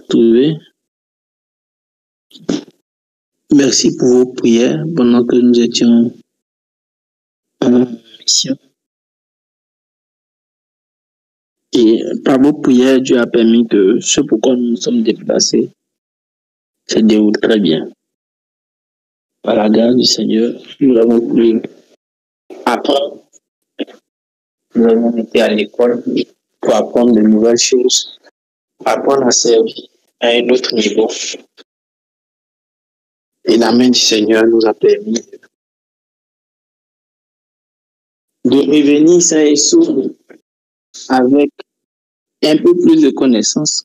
Trouvé. Merci pour vos prières pendant que nous étions en mission. Et par vos prières, Dieu a permis que ce pourquoi nous nous sommes déplacés se déroule très bien. Par la grâce du Seigneur, nous avons pu apprendre. Nous avons été à l'école pour apprendre de nouvelles choses, apprendre à servir à un autre niveau. Et la main du Seigneur nous a permis de revenir sains et saufs avec un peu plus de connaissances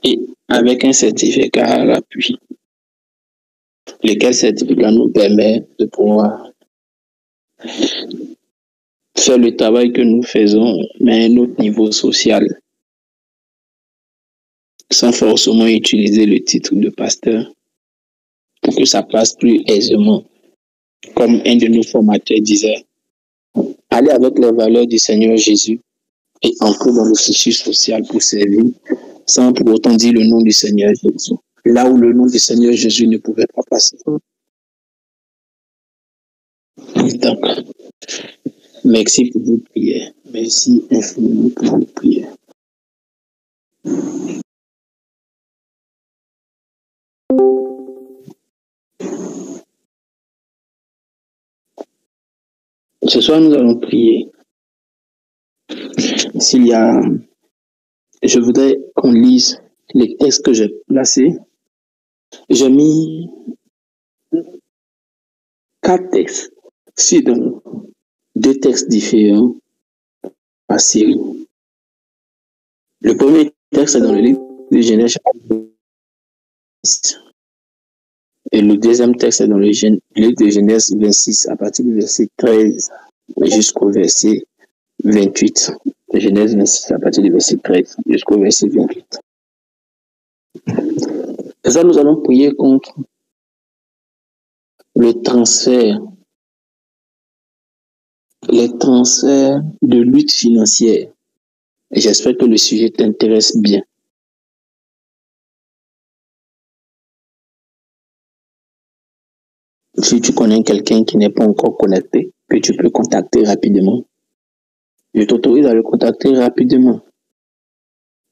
et avec un certificat à l'appui, lequel certificat nous permet de pouvoir faire le travail que nous faisons, mais à un autre niveau social, sans forcément utiliser le titre de pasteur, pour que ça passe plus aisément. Comme un de nos formateurs disait, aller avec les valeurs du Seigneur Jésus et entrer dans le fichier social pour servir, sans pour autant dire le nom du Seigneur Jésus. Là où le nom du Seigneur Jésus ne pouvait pas passer. Donc, merci pour vos prières. Merci infiniment pour vos prières. Ce soir, nous allons prier. Je voudrais qu'on lise les textes que j'ai placés. J'ai mis 4 textes. C'est donc 2 textes différents par série. Le premier texte est dans le livre de Genèse et le deuxième texte est dans le livre de Genèse 26 à partir du verset 13 jusqu'au verset 28. Genèse 26 à partir du verset 13 jusqu'au verset 28. Et ça, nous allons prier contre les transferts de lutte financière. Et j'espère que le sujet t'intéresse bien. Si tu connais quelqu'un qui n'est pas encore connecté, que tu peux contacter rapidement, je t'autorise à le contacter rapidement.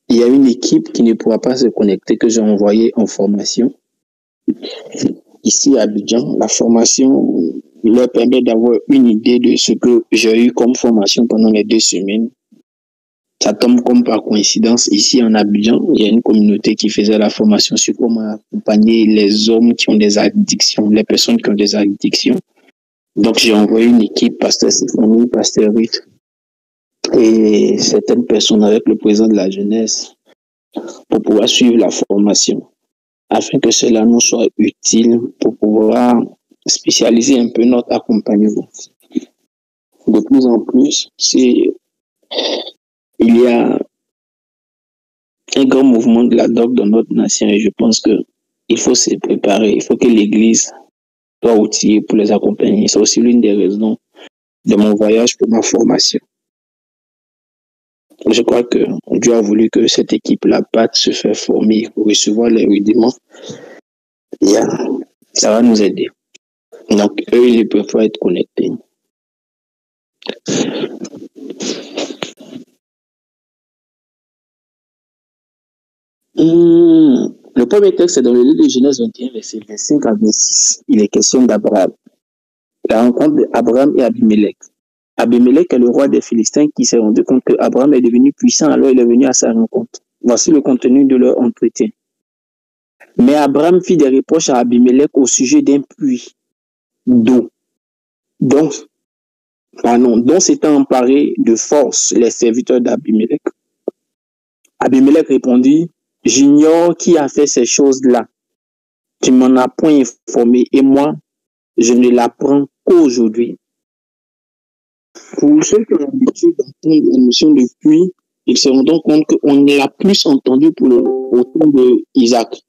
Il y a une équipe qui ne pourra pas se connecter que j'ai envoyée en formation. Ici à Abidjan, la formation leur permet d'avoir une idée de ce que j'ai eu comme formation pendant les 2 semaines. Ça tombe comme par coïncidence. Ici en Abidjan, il y a une communauté qui faisait la formation sur comment accompagner les hommes qui ont des addictions, les personnes qui ont des addictions. Donc j'ai envoyé une équipe, pasteur Stéphanie, pasteur Ruth, et certaines personnes avec le président de la jeunesse pour pouvoir suivre la formation, afin que cela nous soit utile pour pouvoir spécialiser un peu notre accompagnement. De plus en plus, il y a un grand mouvement de la doc dans notre nation et je pense qu'il faut se préparer, il faut que l'Église soit outillée pour les accompagner. C'est aussi l'une des raisons de mon voyage pour ma formation. Je crois que Dieu a voulu que cette équipe-là parte se faire former pour recevoir les rudiments. Ça va nous aider. Donc, eux, ils ne peuvent pas être connectés. Le premier texte est dans le livre de Genèse 21, verset 25 à 26. Il est question d'Abraham. La rencontre d'Abraham et Abimelech. Abimelech est le roi des Philistins qui s'est rendu compte que Abraham est devenu puissant, alors il est venu à sa rencontre. Voici le contenu de leur entretien. Mais Abraham fit des reproches à Abimelech au sujet d'un puits d'eau, dont s'étaient emparés de force les serviteurs d'Abimelech. Abimelech répondit, « J'ignore qui a fait ces choses-là. Tu m'en as point informé et moi, je ne l'apprends qu'aujourd'hui. » Pour ceux qui ont l'habitude d'entendre la notion de puits, ils se rendent compte qu'on l'a plus entendu autour d'Isaac.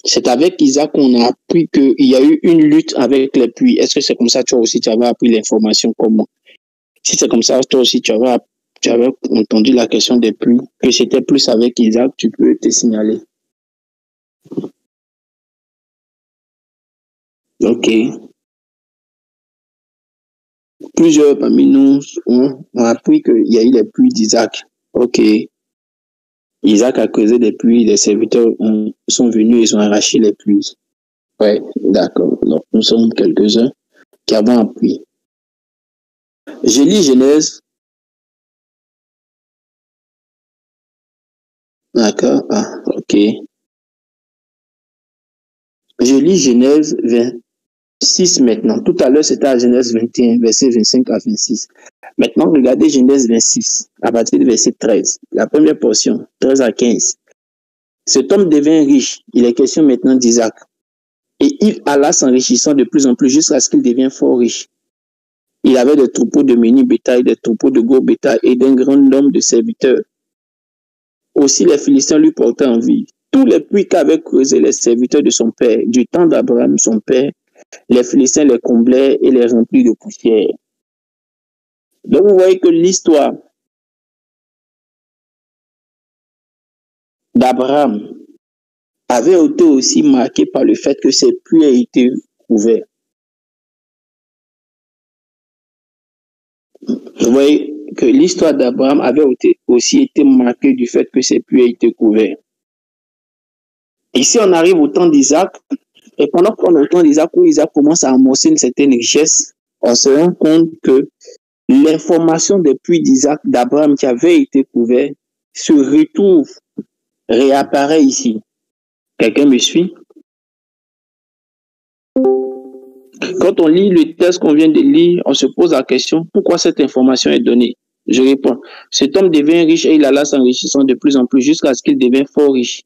C'est avec Isaac qu'on a appris qu'il y a eu une lutte avec les puits. Est-ce que c'est comme ça toi aussi tu avais appris l'information comme moi? Si c'est comme ça, toi aussi tu avais Tu avais entendu la question des puits, que c'était plus avec Isaac, tu peux te signaler. Ok. Plusieurs parmi nous ont appris qu'il y a eu les puits d'Isaac. Ok. Isaac a creusé des puits, les serviteurs sont venus, ils ont arraché les puits. Ouais, d'accord. Donc, nous sommes quelques-uns qui avons appris. Je lis Genèse. D'accord. Ah, ok. Je lis Genèse 26 maintenant. Tout à l'heure, c'était à Genèse 21, verset 25 à 26. Maintenant, regardez Genèse 26, à partir du verset 13. La première portion, 13 à 15. Cet homme devint riche. Il est question maintenant d'Isaac. Et il alla s'enrichissant de plus en plus jusqu'à ce qu'il devienne fort riche. Il avait des troupeaux de menu bétail, des troupeaux de gros bétail et d'un grand nombre de serviteurs. Aussi les Philistins lui portaient envie. Tous les puits qu'avaient creusés les serviteurs de son père, du temps d'Abraham, son père, les Philistins les comblaient et les remplirent de poussière. Donc vous voyez que l'histoire d'Abraham avait été aussi marquée par le fait que ses puits aient été couverts. Vous voyez que l'histoire d'Abraham avait aussi été marquée du fait que ses puits aient été couverts. Ici, on arrive au temps d'Isaac, et pendant qu'on est au temps d'Isaac, où Isaac commence à amorcer une certaine richesse, on se rend compte que l'information des puits d'Isaac, d'Abraham qui avait été couvert, se retrouve, réapparaît ici. Quelqu'un me suit? Quand on lit le texte qu'on vient de lire, on se pose la question, pourquoi cette information est donnée? Je réponds, cet homme devient riche et il alla s'enrichissant de plus en plus jusqu'à ce qu'il devienne fort riche.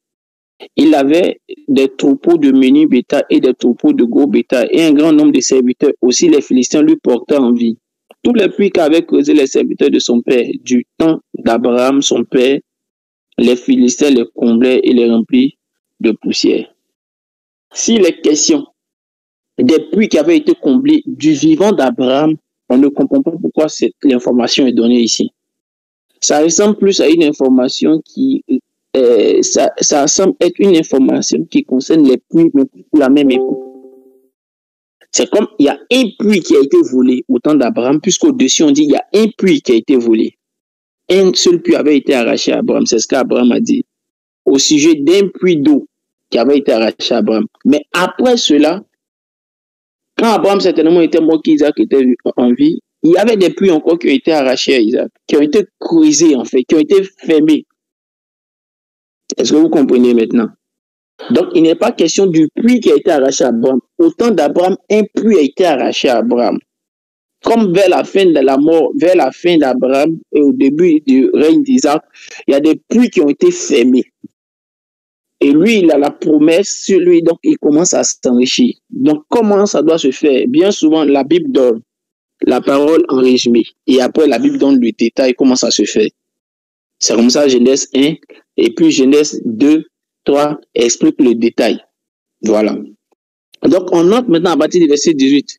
Il avait des troupeaux de menu bétail et des troupeaux de gros bétail et un grand nombre de serviteurs. Aussi les Philistins lui portaient envie. Tous les puits qu'avaient creusés les serviteurs de son père, du temps d'Abraham, son père, les Philistins les comblaient et les remplirent de poussière. S'il est question des puits qui avaient été comblés du vivant d'Abraham, on ne comprend pas pourquoi l'information est donnée ici. Ça ressemble plus à une information qui... ça semble être une information qui concerne les puits, mais pour la même époque. C'est comme il y a un puits qui a été volé au temps d'Abraham, puisqu'au-dessus on dit il y a un puits qui a été volé. Un seul puits avait été arraché à Abraham, c'est ce qu'Abraham a dit, au sujet d'un puits d'eau qui avait été arraché à Abraham. Mais après cela, quand Abraham certainement était mort, qu'Isaac était en vie, il y avait des puits encore qui ont été arrachés à Isaac, qui ont été creusés en fait, qui ont été fermés. Est-ce que vous comprenez maintenant? Donc, il n'est pas question du puits qui a été arraché à Abraham. Au temps d'Abraham, un puits a été arraché à Abraham. Comme vers la fin de la mort, vers la fin d'Abraham et au début du règne d'Isaac, il y a des puits qui ont été fermés. Et lui, il a la promesse sur lui, donc il commence à s'enrichir. Donc, comment ça doit se faire? Bien souvent, la Bible donne la parole en résumé. Et après, la Bible donne le détail, comment ça se fait. C'est comme ça, Genèse 1, et puis Genèse 2, 3 explique le détail. Voilà. Donc, on note maintenant à partir du verset 18.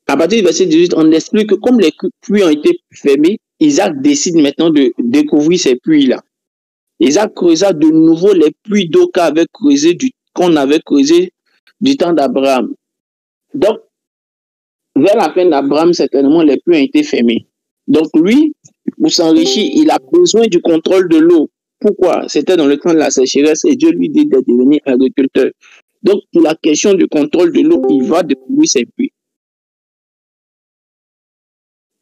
À partir du verset 18, on explique que comme les puits ont été fermés, Isaac décide maintenant de découvrir ces puits-là. Isaac creusa de nouveau les puits d'eau qu'on avait creusé du temps d'Abraham. Donc, vers la fin d'Abraham, certainement, les puits ont été fermés. Donc, lui, pour s'enrichir, il a besoin du contrôle de l'eau. Pourquoi? C'était dans le temps de la sécheresse et Dieu lui dit de devenir agriculteur. Donc, pour la question du contrôle de l'eau, il va découvrir ses puits.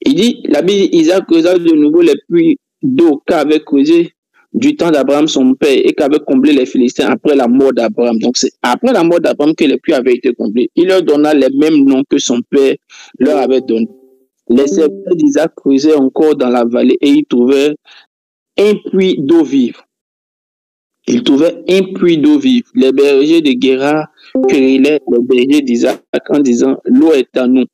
Il dit, la Bible, Isaac creusa de nouveau les puits d'eau qu'avait creusé du temps d'Abraham son père et qu'avait comblé les Philistins après la mort d'Abraham. Donc, c'est après la mort d'Abraham que les puits avaient été comblés. Il leur donna les mêmes noms que son père leur avait donné. Les serviteurs d'Isaac creusaient encore dans la vallée et ils trouvaient un puits d'eau vive. Ils trouvaient un puits d'eau vive. Les bergers de Guérar querellaient les bergers d'Isaac en disant, l'eau est à nous.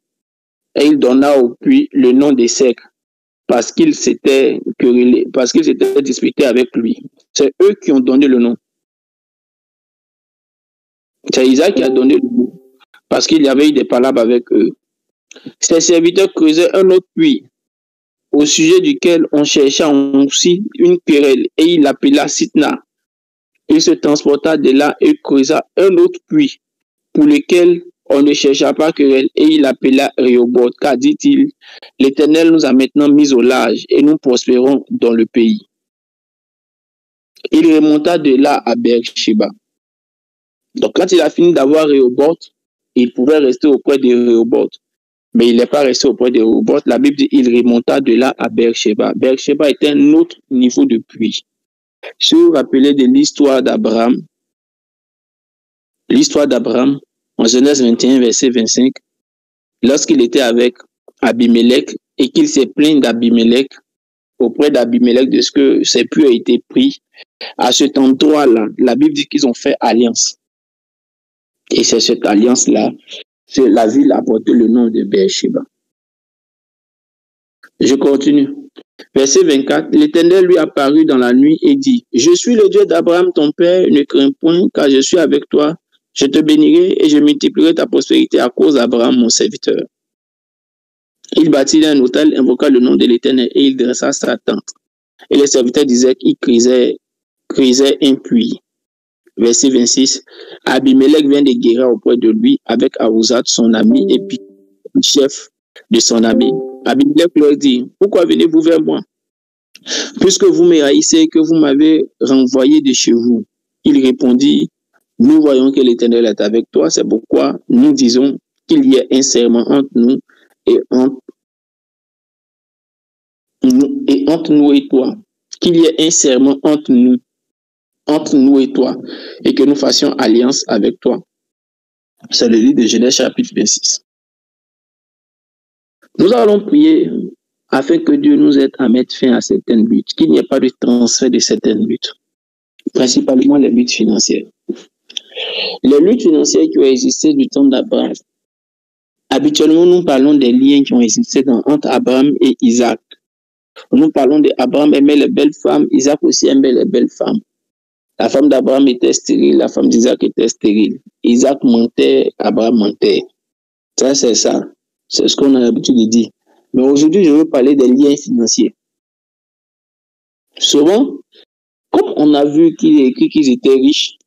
Et il donna au puits le nom de Sec parce qu'ils s'étaient querellés, parce qu'ils s'étaient disputés avec lui. C'est eux qui ont donné le nom. C'est Isaac qui a donné le nom parce qu'il y avait eu des palabres avec eux. Ses serviteurs creusaient un autre puits au sujet duquel on chercha aussi une querelle, et il l'appela Sitna. Il se transporta de là et creusa un autre puits, pour lequel on ne chercha pas querelle, et il l'appela Rehoboth, car dit-il, l'Éternel nous a maintenant mis au large, et nous prospérons dans le pays. Il remonta de là à Beersheba. Donc quand il a fini d'avoir Rehoboth, il pouvait rester auprès de Rehoboth. Mais il n'est pas resté auprès de Rehoboth. La Bible dit qu'il remonta de là à Beersheba. Beersheba était un autre niveau de puits. Si vous vous rappelez de l'histoire d'Abraham en Genèse 21, verset 25, lorsqu'il était avec Abimelech et qu'il s'est plaint d'Abimelech, auprès d'Abimelech de ce que ses puits a été pris, à cet endroit-là, la Bible dit qu'ils ont fait alliance. Et c'est cette alliance-là, la ville a porté le nom de Beersheba. Je continue. Verset 24, l'Éternel lui apparut dans la nuit et dit, je suis le Dieu d'Abraham ton père, ne crains point, car je suis avec toi. Je te bénirai et je multiplierai ta prospérité à cause d'Abraham, mon serviteur. Il bâtit un autel, invoqua le nom de l'Éternel et il dressa sa tente. Et les serviteurs disaient qu'il crisait un puits. Verset 26, Abimelech vient de guérir auprès de lui avec Ahuzat, son ami, et puis le chef de son ami. Abimelech leur dit, pourquoi venez-vous vers moi? Puisque vous me haïssez et que vous m'avez renvoyé de chez vous. Il répondit, nous voyons que l'Éternel est avec toi, c'est pourquoi nous disons qu'il y ait un serment entre nous et entre nous et toi. Qu'il y ait un serment entre nous et toi, et que nous fassions alliance avec toi. C'est le livre de Genèse chapitre 26. Nous allons prier afin que Dieu nous aide à mettre fin à certaines luttes, qu'il n'y ait pas de transfert de certaines luttes, principalement les luttes financières. Les luttes financières qui ont existé du temps d'Abraham, habituellement nous parlons des liens qui ont existé entre Abraham et Isaac. Nous parlons d'Abraham aimait les belles femmes, Isaac aussi aimait les belles femmes. La femme d'Abraham était stérile, la femme d'Isaac était stérile. Isaac mentait, Abraham mentait. Ça, c'est ça. C'est ce qu'on a l'habitude de dire. Mais aujourd'hui, je veux parler des liens financiers. Souvent, comme on a vu qu'il est écrit qu'ils étaient riches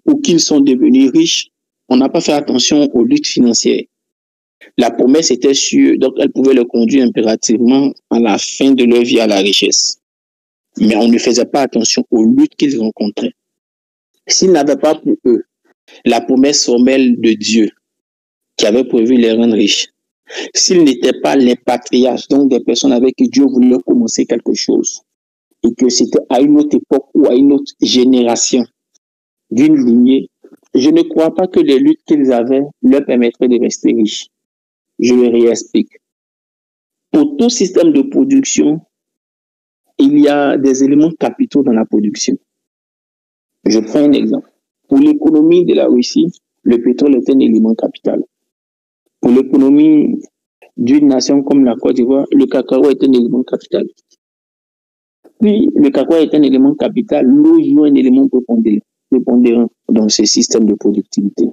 ou qu'ils sont devenus riches, on n'a pas fait attention aux luttes financières. La promesse était sûre, donc elle pouvait le conduire impérativement à la fin de leur vie à la richesse. Mais on ne faisait pas attention aux luttes qu'ils rencontraient. S'ils n'avaient pas pour eux la promesse formelle de Dieu qui avait prévu les rendre riches, s'ils n'étaient pas les patriarches, donc des personnes avec qui Dieu voulait commencer quelque chose, et que c'était à une autre époque ou à une autre génération d'une lignée, je ne crois pas que les luttes qu'ils avaient leur permettraient de rester riches. Je le réexplique. Pour tout système de production, il y a des éléments capitaux dans la production. Je prends un exemple. Pour l'économie de la Russie, le pétrole est un élément capital. Pour l'économie d'une nation comme la Côte d'Ivoire, le cacao est un élément capital. Puis, le cacao est un élément capital, l'eau joue un élément prépondérant dans ce système de productivité.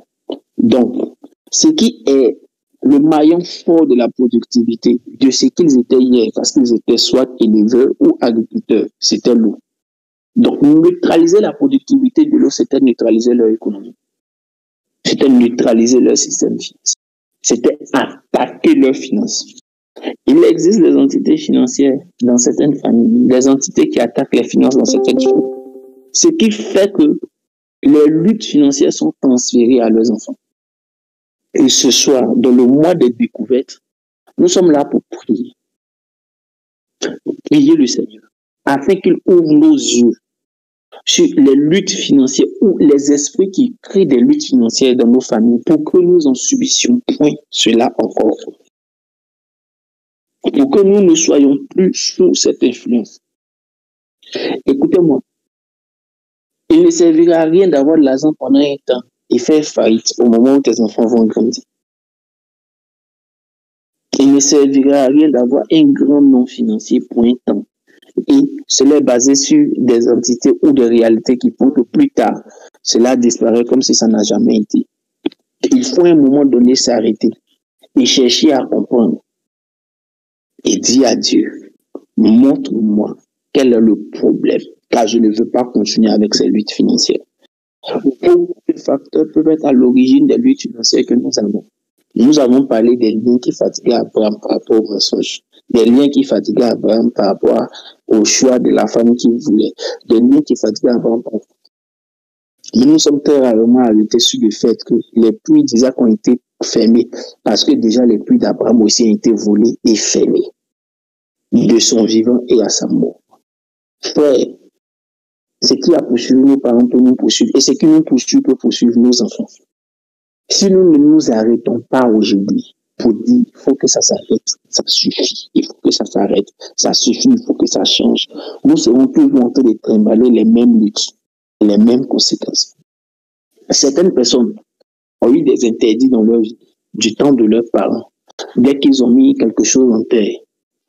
Donc, ce qui est le maillon fort de la productivité, de ce qu'ils étaient hier, parce qu'ils étaient soit éleveurs ou agriculteurs, c'était l'eau. Donc, neutraliser la productivité de l'eau, c'était neutraliser leur économie. C'était neutraliser leur système financier. C'était attaquer leurs finances. Il existe des entités financières dans certaines familles, des entités qui attaquent les finances dans certaines familles. Ce qui fait que les luttes financières sont transférées à leurs enfants. Et ce soir, dans le mois des découvertes, nous sommes là pour prier. Prier le Seigneur, afin qu'il ouvre nos yeux sur les luttes financières ou les esprits qui créent des luttes financières dans nos familles pour que nous en subissions point cela encore. Pour que nous ne soyons plus sous cette influence. Écoutez-moi, il ne servira à rien d'avoir de l'argent pendant un temps et faire faillite au moment où tes enfants vont grandir. Il ne servira à rien d'avoir un grand nom financier pour un temps. Et cela est basé sur des entités ou des réalités qui font que plus tard, cela disparaît comme si ça n'a jamais été. Il faut à un moment donné s'arrêter et chercher à comprendre et dire à Dieu, montre-moi quel est le problème, car je ne veux pas continuer avec ces luttes financières. Beaucoup de facteurs peuvent être à l'origine des luttes financières que nous avons. Nous avons parlé des liens qui fatiguaient Abraham par rapport au mensonge, des liens qui fatiguaient Abraham par rapport au choix de la femme qu'il voulait, des liens qui fatiguaient Abraham par rapport. Mais nous sommes très rarement arrêtés sur le fait que les puits d'Isaac ont été fermés, parce que déjà les puits d'Abraham aussi ont été volés et fermés, de son vivant et à sa mort. Frère, ce qui a poursuivi nos parents peut nous poursuivre, et ce qui nous poursuit peut poursuivre nos enfants. Si nous ne nous arrêtons pas aujourd'hui pour dire il faut que ça s'arrête, ça suffit, il faut que ça s'arrête, ça suffit, il faut que ça change, nous serons toujours en train de trimballer les mêmes luttes, les mêmes conséquences. Certaines personnes ont eu des interdits dans leur vie, du temps de leurs parents. Dès qu'ils ont mis quelque chose en terre,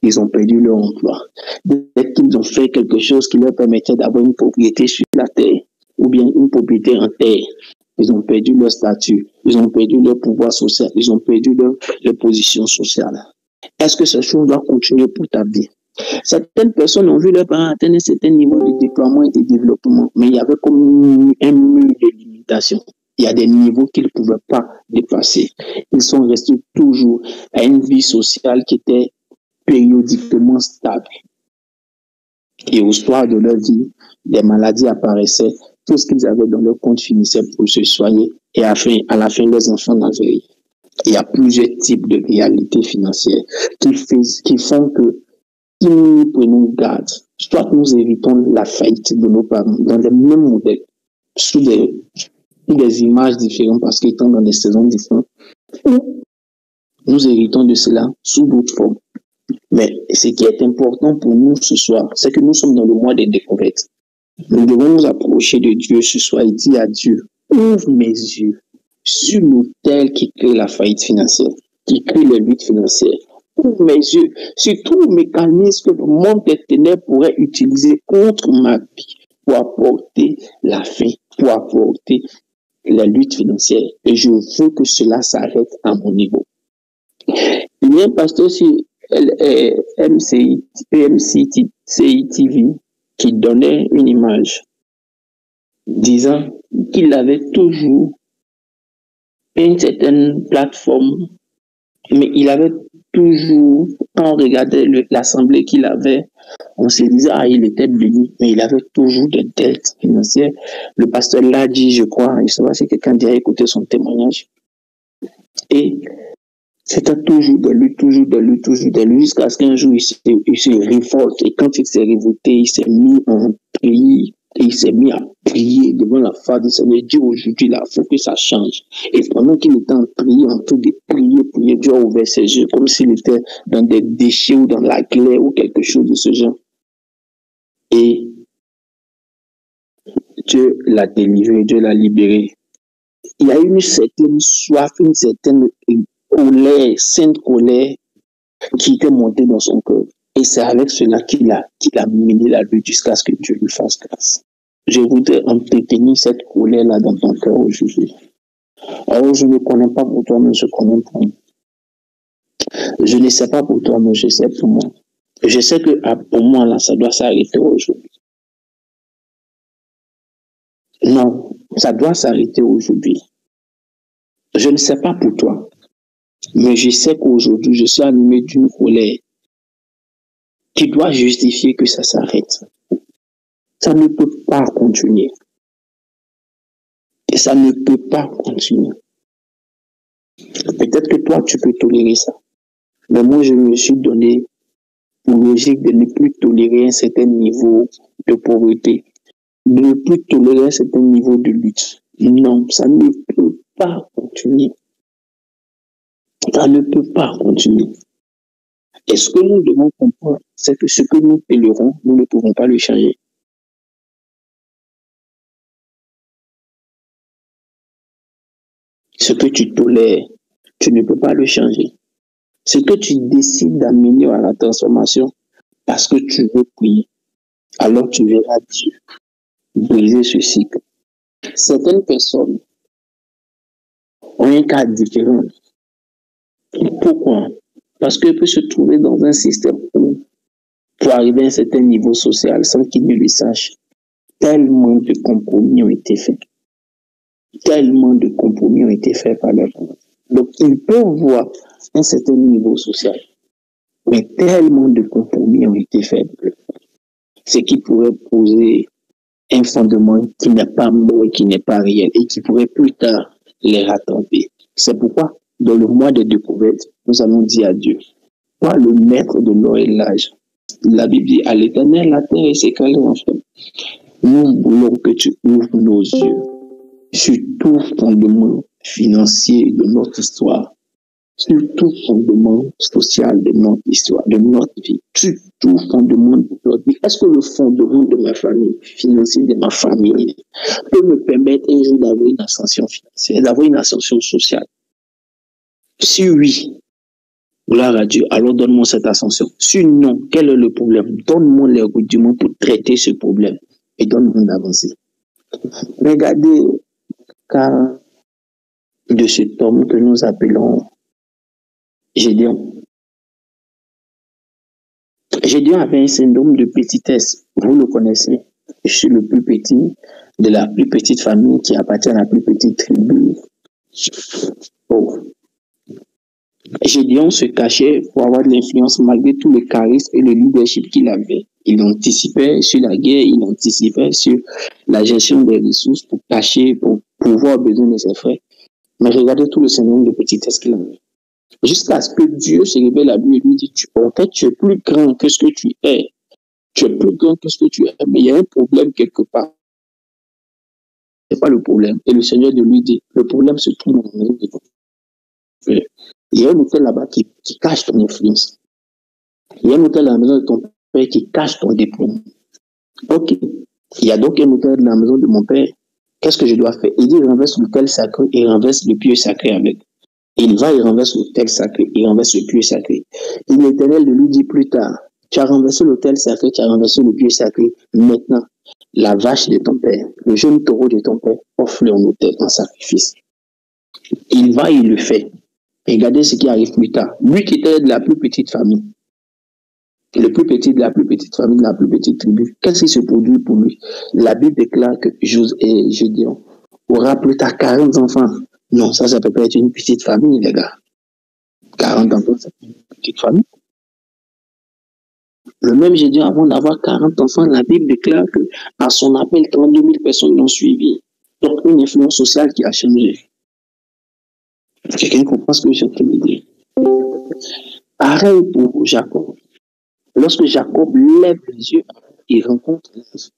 ils ont perdu leur emploi. Dès qu'ils ont fait quelque chose qui leur permettait d'avoir une propriété sur la terre, ou bien une propriété en terre, ils ont perdu leur statut, ils ont perdu leur pouvoir social, ils ont perdu leur position sociale. Est-ce que cette chose doit continuer pour ta vie? Certaines personnes ont vu leurs parents atteindre un certain niveau de déploiement et de développement, mais il y avait comme un mur de limitation. Il y a des niveaux qu'ils ne pouvaient pas dépasser. Ils sont restés toujours à une vie sociale qui était périodiquement stable. Et au soir de leur vie, des maladies apparaissaient, tout ce qu'ils avaient dans leur compte finissait pour se soigner, et à la fin, les enfants n'avaient rien. Il y a plusieurs types de réalités financières qui font que si nous prenons garde, soit nous évitons la faillite de nos parents dans les mêmes modèles, sous des images différentes parce qu'ils sont dans des saisons différentes, ou nous héritons de cela sous d'autres formes. Mais ce qui est important pour nous ce soir, c'est que nous sommes dans le mois des découvertes. Nous devons nous approcher de Dieu ce soir et dire à Dieu, ouvre mes yeux sur l'autel qui crée la faillite financière, qui crée les luttes financières. Ouvre mes yeux sur tous les mécanismes que le monde des ténèbres pourrait utiliser contre ma vie pour apporter la fin, pour apporter la lutte financière. Et je veux que cela s'arrête à mon niveau. Il y a un pasteur sur MCI TV qui donnait une image disant qu'il avait toujours une certaine plateforme, mais il avait toujours, quand on regardait l'assemblée qu'il avait, on se disait, il était béni, mais il avait toujours des dettes financières. Le pasteur l'a dit, je crois, je ne sais pas si quelqu'un a écouté son témoignage. Et c'était toujours de lui, jusqu'à ce qu'un jour, il se révolte. Et quand il s'est révolté, il s'est mis en prière. Et il s'est mis à prier devant la face du Seigneur. Dieu, aujourd'hui, il faut que ça change. Et pendant qu'il était en prière, en train de prier, Dieu a ouvert ses yeux comme s'il était dans des déchets ou dans la glaie ou quelque chose de ce genre. Et Dieu l'a délivré, Dieu l'a libéré. Il y a une certaine soif, une certaine colère, sainte colère qui était montée dans son cœur. Et c'est avec cela qu'il a mené la lutte jusqu'à ce que Dieu lui fasse grâce. Je voudrais entretenir cette colère-là dans ton cœur aujourd'hui. Alors, je ne connais pas pour toi, mais je connais pour moi. Je ne sais pas pour toi, mais je sais pour moi. Je sais que pour moi, là, ça doit s'arrêter aujourd'hui. Non, ça doit s'arrêter aujourd'hui. Je ne sais pas pour toi, mais je sais qu'aujourd'hui, je suis animé d'une colère qui doit justifier que ça s'arrête. Ça ne peut pas continuer. Et ça ne peut pas continuer. Peut-être que toi, tu peux tolérer ça. Mais moi, je me suis donné pour logique de ne plus tolérer un certain niveau de pauvreté, de ne plus tolérer un certain niveau de lutte. Non, ça ne peut pas continuer. Ça ne peut pas continuer. Et ce que nous devons comprendre, c'est que ce que nous tolérons, nous ne pouvons pas le changer. Ce que tu tolères, tu ne peux pas le changer. Ce que tu décides d'amener à la transformation parce que tu veux prier, alors tu verras Dieu briser ce cycle. Certaines personnes ont un cas différent. Pourquoi? Parce qu'elles peuvent se trouver dans un système où pour arriver à un certain niveau social sans qu'ils ne le sachent. Tellement de compromis ont été faits. Tellement de compromis ont été faits par leurs parents. Donc, ils peuvent voir un certain niveau social. Mais tellement de compromis ont été faits. Ce qui pourrait poser un fondement qui n'est pas mort et qui n'est pas réel et qui pourrait plus tard les rattraper. C'est pourquoi, dans le mois de découverte, nous allons dire à Dieu, toi, le maître de l'or et l'âge. La Bible dit, à l'Éternel, la terre et ses câlins enfermés. Nous voulons que tu ouvres nos yeux sur tout fondement financier de notre histoire, sur tout fondement social de notre histoire, de notre vie, sur tout fondement de notre vie. Est-ce que le fondement de ma famille, financier de ma famille, peut me permettre un jour d'avoir une ascension financière, d'avoir une ascension sociale? Si oui, gloire à Dieu, alors donne-moi cette ascension. Si non, quel est le problème? Donne-moi les rudiments pour traiter ce problème et donne-moi une avancée. Regardez le cas de cet homme que nous appelons Gédéon. Gédéon avait un syndrome de petitesse. Vous le connaissez. Je suis le plus petit de la plus petite famille qui appartient à la plus petite tribu. Oh. Gédéon se cachait pour avoir de l'influence malgré tout le charisme et le leadership qu'il avait. Il anticipait sur la guerre, il anticipait sur la gestion des ressources pour cacher, pour pouvoir besoin de ses frères. Mais regardez tout le syndrome de petitesse qu'il avait. Jusqu'à ce que Dieu se révèle à lui et lui dit, en fait, tu es plus grand que ce que tu es. Tu es plus grand que ce que tu es. Mais il y a un problème quelque part. Ce n'est pas le problème. Et le Seigneur de lui dit, le problème se trouve dans la maison de ton frère. Il y a un hôtel là-bas qui cache ton influence. Il y a un hôtel à la maison de ton père qui cache ton diplôme. Ok. Il y a donc un hôtel de la maison de mon père. Qu'est-ce que je dois faire? Il dit, renverse l'hôtel sacré et renverse le pieu sacré avec. Il va et renverse l'autel sacré, il renverse le pieu sacré. Et l'Éternel lui dit plus tard, tu as renversé l'autel sacré, tu as renversé le pieu sacré. Maintenant, la vache de ton père, le jeune taureau de ton père, offre-le en autel, en sacrifice. Il va et il le fait. Regardez ce qui arrive plus tard. Lui qui était de la plus petite famille, le plus petit de la plus petite famille, de la plus petite tribu, qu'est-ce qui se produit pour lui? La Bible déclare que Gédéon aura plus tard 40 enfants. Non, ça peut pas être une petite famille, les gars. 40 enfants, c'est une petite famille. Le même Gédéon, avant d'avoir 40 enfants, la Bible déclare que à son appel, 32 000 personnes l'ont suivi. Donc, une influence sociale qui a changé. Quelqu'un comprend ce que je suis en train de dire? Pareil pour Jacob. Lorsque Jacob lève les yeux, il rencontre l'ange.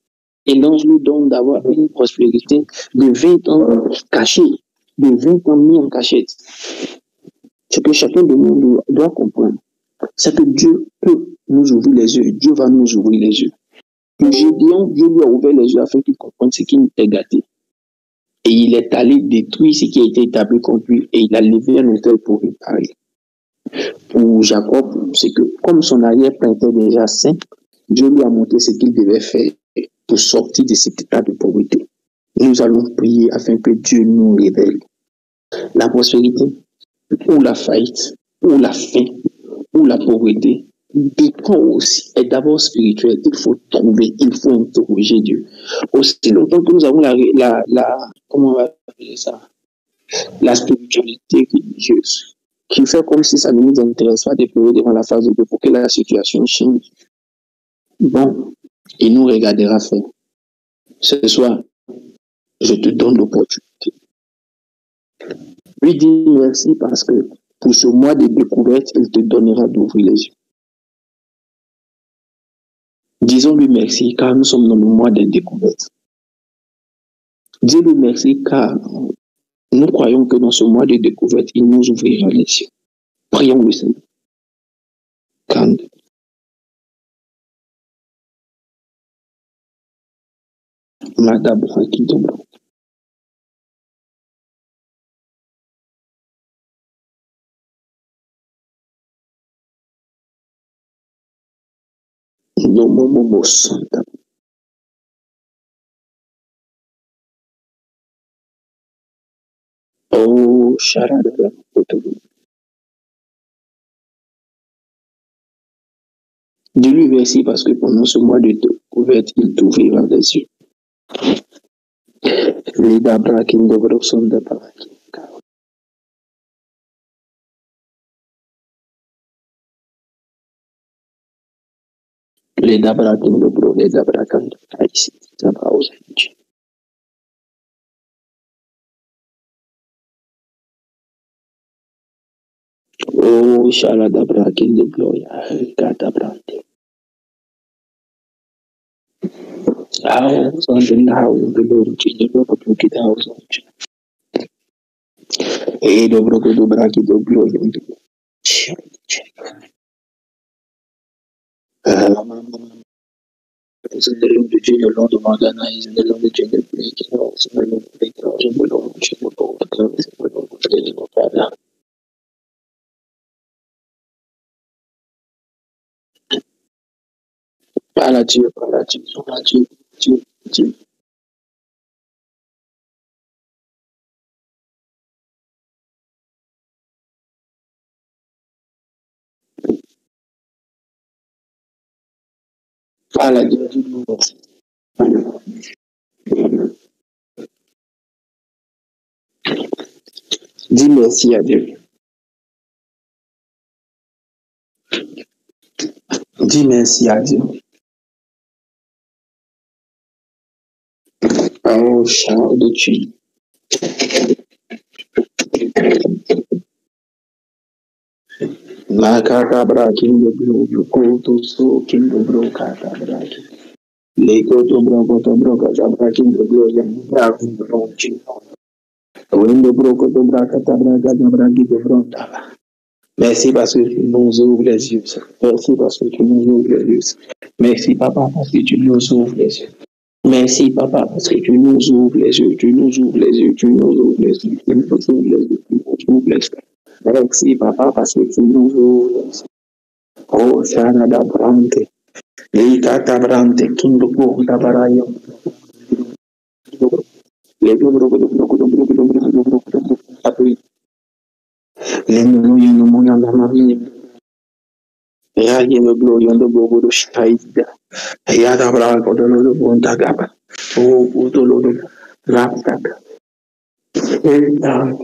Et l'ange nous donne d'avoir une prospérité de 20 ans cachée, de 20 ans mis en cachette. Ce que chacun de nous doit comprendre, c'est que Dieu peut nous ouvrir les yeux. Dieu va nous ouvrir les yeux. Pour Gédéon, Dieu lui a ouvert les yeux afin qu'il comprenne ce qui était gâté. Et il est allé détruire ce qui a été établi contre lui et il a levé un autel pour réparer. Pour Jacob, c'est que comme son arrière-père était déjà saint, Dieu lui a montré ce qu'il devait faire pour sortir de cet état de pauvreté. Nous allons prier afin que Dieu nous révèle la prospérité ou la faillite ou la faim ou la pauvreté dépend aussi, est d'abord spirituel. Il faut trouver, il faut interroger Dieu. Aussi longtemps que nous avons comment on va appeler ça, la spiritualité religieuse, qui fait comme si ça ne nous intéresse pas de pleurer devant la face de Dieu pour que la situation change. Bon, il nous regardera faire. Ce soir, je te donne l'opportunité. Lui dis merci parce que pour ce mois de découverte, il te donnera d'ouvrir les yeux. Disons-lui merci car nous sommes dans le mois de découverte. Dis-lui merci car nous croyons que dans ce mois de découverte, il nous ouvrira les yeux. Prions le Seigneur. Quand Madame Rakidoba. Nomomomo Santa. Oh, Sharadara. Dis-lui merci parce que pendant ce mois de découverte, il t'ouvrira des yeux. Les dabra qui ne devraient pas de paraki. Les dabra qui ne devraient pas les dabra quand ici. Dabra aux Haïti. Oh, Shala dabra qui ne devraient pas dabrante. House on the house, the Lord, the Lord of the house. E dobro ko dobra ki dobro yung is in the room to change a lot of organize in the room to change the breaking house in the room to break house and below which will go the curves and below the living of Father. Palachi, Palachi, Palachi, Palachi. Palachi, dis merci à Dieu. Dis merci à Dieu. Oh, child de Dieu. Makaka brakin de bro, you go to so king of bro, kata brakin. Lego to bro, kata brakin de bro, yang brakin de bro, chino. Wendo bro, koto brakata brakata braki de bro, tava. Merci parce que tu nous ouvres les yeux. Merci parce que tu nous ouvres les yeux. Merci papa parce que tu nous ouvres les yeux. Merci papa parce que tu nous ouvres les yeux. Tu nous ouvres les yeux. Tu nous ouvres les yeux. Tu nous ouvres les yeux. Tu nous ouvres les yeux. Merci papa parce que tu nous ouvres les yeux. Oh, Shanada Brante. Likata Brante. Kinduko Tabarayo. Hallelujah, no more than Maria. Yagi no glory on the bogo do shaida. Yada bravo do no bonta gaba. O uto lo do rapta. Enda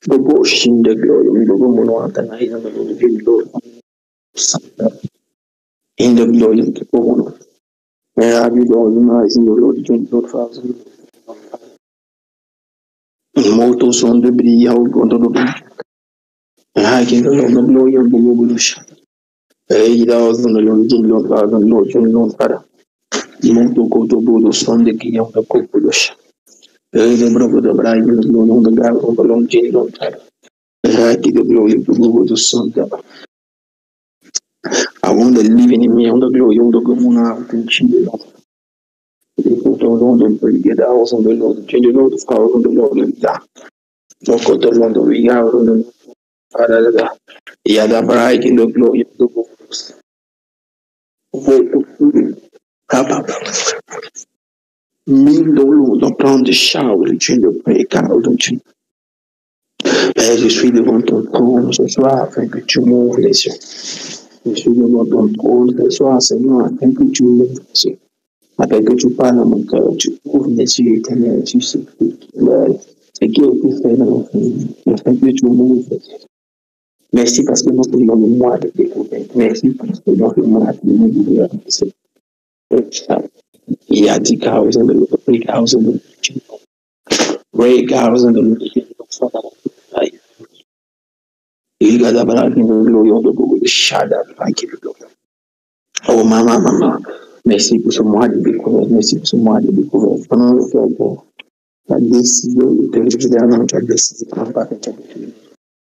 the bush in the glory on the woman want and I am the glory. In the glory of the woman. Where have you gone? Nice in the Lord, drink Lord Father. Moto son de bria o gondo do. Hagi no glory on the bogo do shaida. Ida was on the Lord Father, Lord, Lord Father. Monto koto bodo sonde ki yam da kopulosh. The brother the bride is no on the ground on the long chain long time. Raki the glory to go to sonda. I want the living in me on the glory on the gomuna and chin. They put on the get house on the Lord, change the Lord of power on the Lord and that. No koto on the regard on the Father. Yada bride in the glory of the ghost. Mille dollars dans plan de shower, tu ne payes qu'à l'autre. Père, je suis devant ton trône ce soir afin que tu m'ouvres les yeux. Je suis devant ton trône ce soir, Seigneur, afin que tu m'ouvres les yeux. Afin que tu parles à mon cœur, tu ouvres les yeux éternels, tu sais ce qui a été fait dans notre vie. Afin que tu m'ouvres les yeux. Merci parce que nous sommes dans le mois de découverte. Merci parce que dans le mois de découverte, il y a 10,000 de 3,000 de Ray Gowers and the you got a black in the glory on the book with shadow. Thank you. Oh, maman. Merci pour ce mois de découverte. Merci pour ce mois de découverte. Pendant le faire la décision de régulièrement, tu as décidé de ne pas faire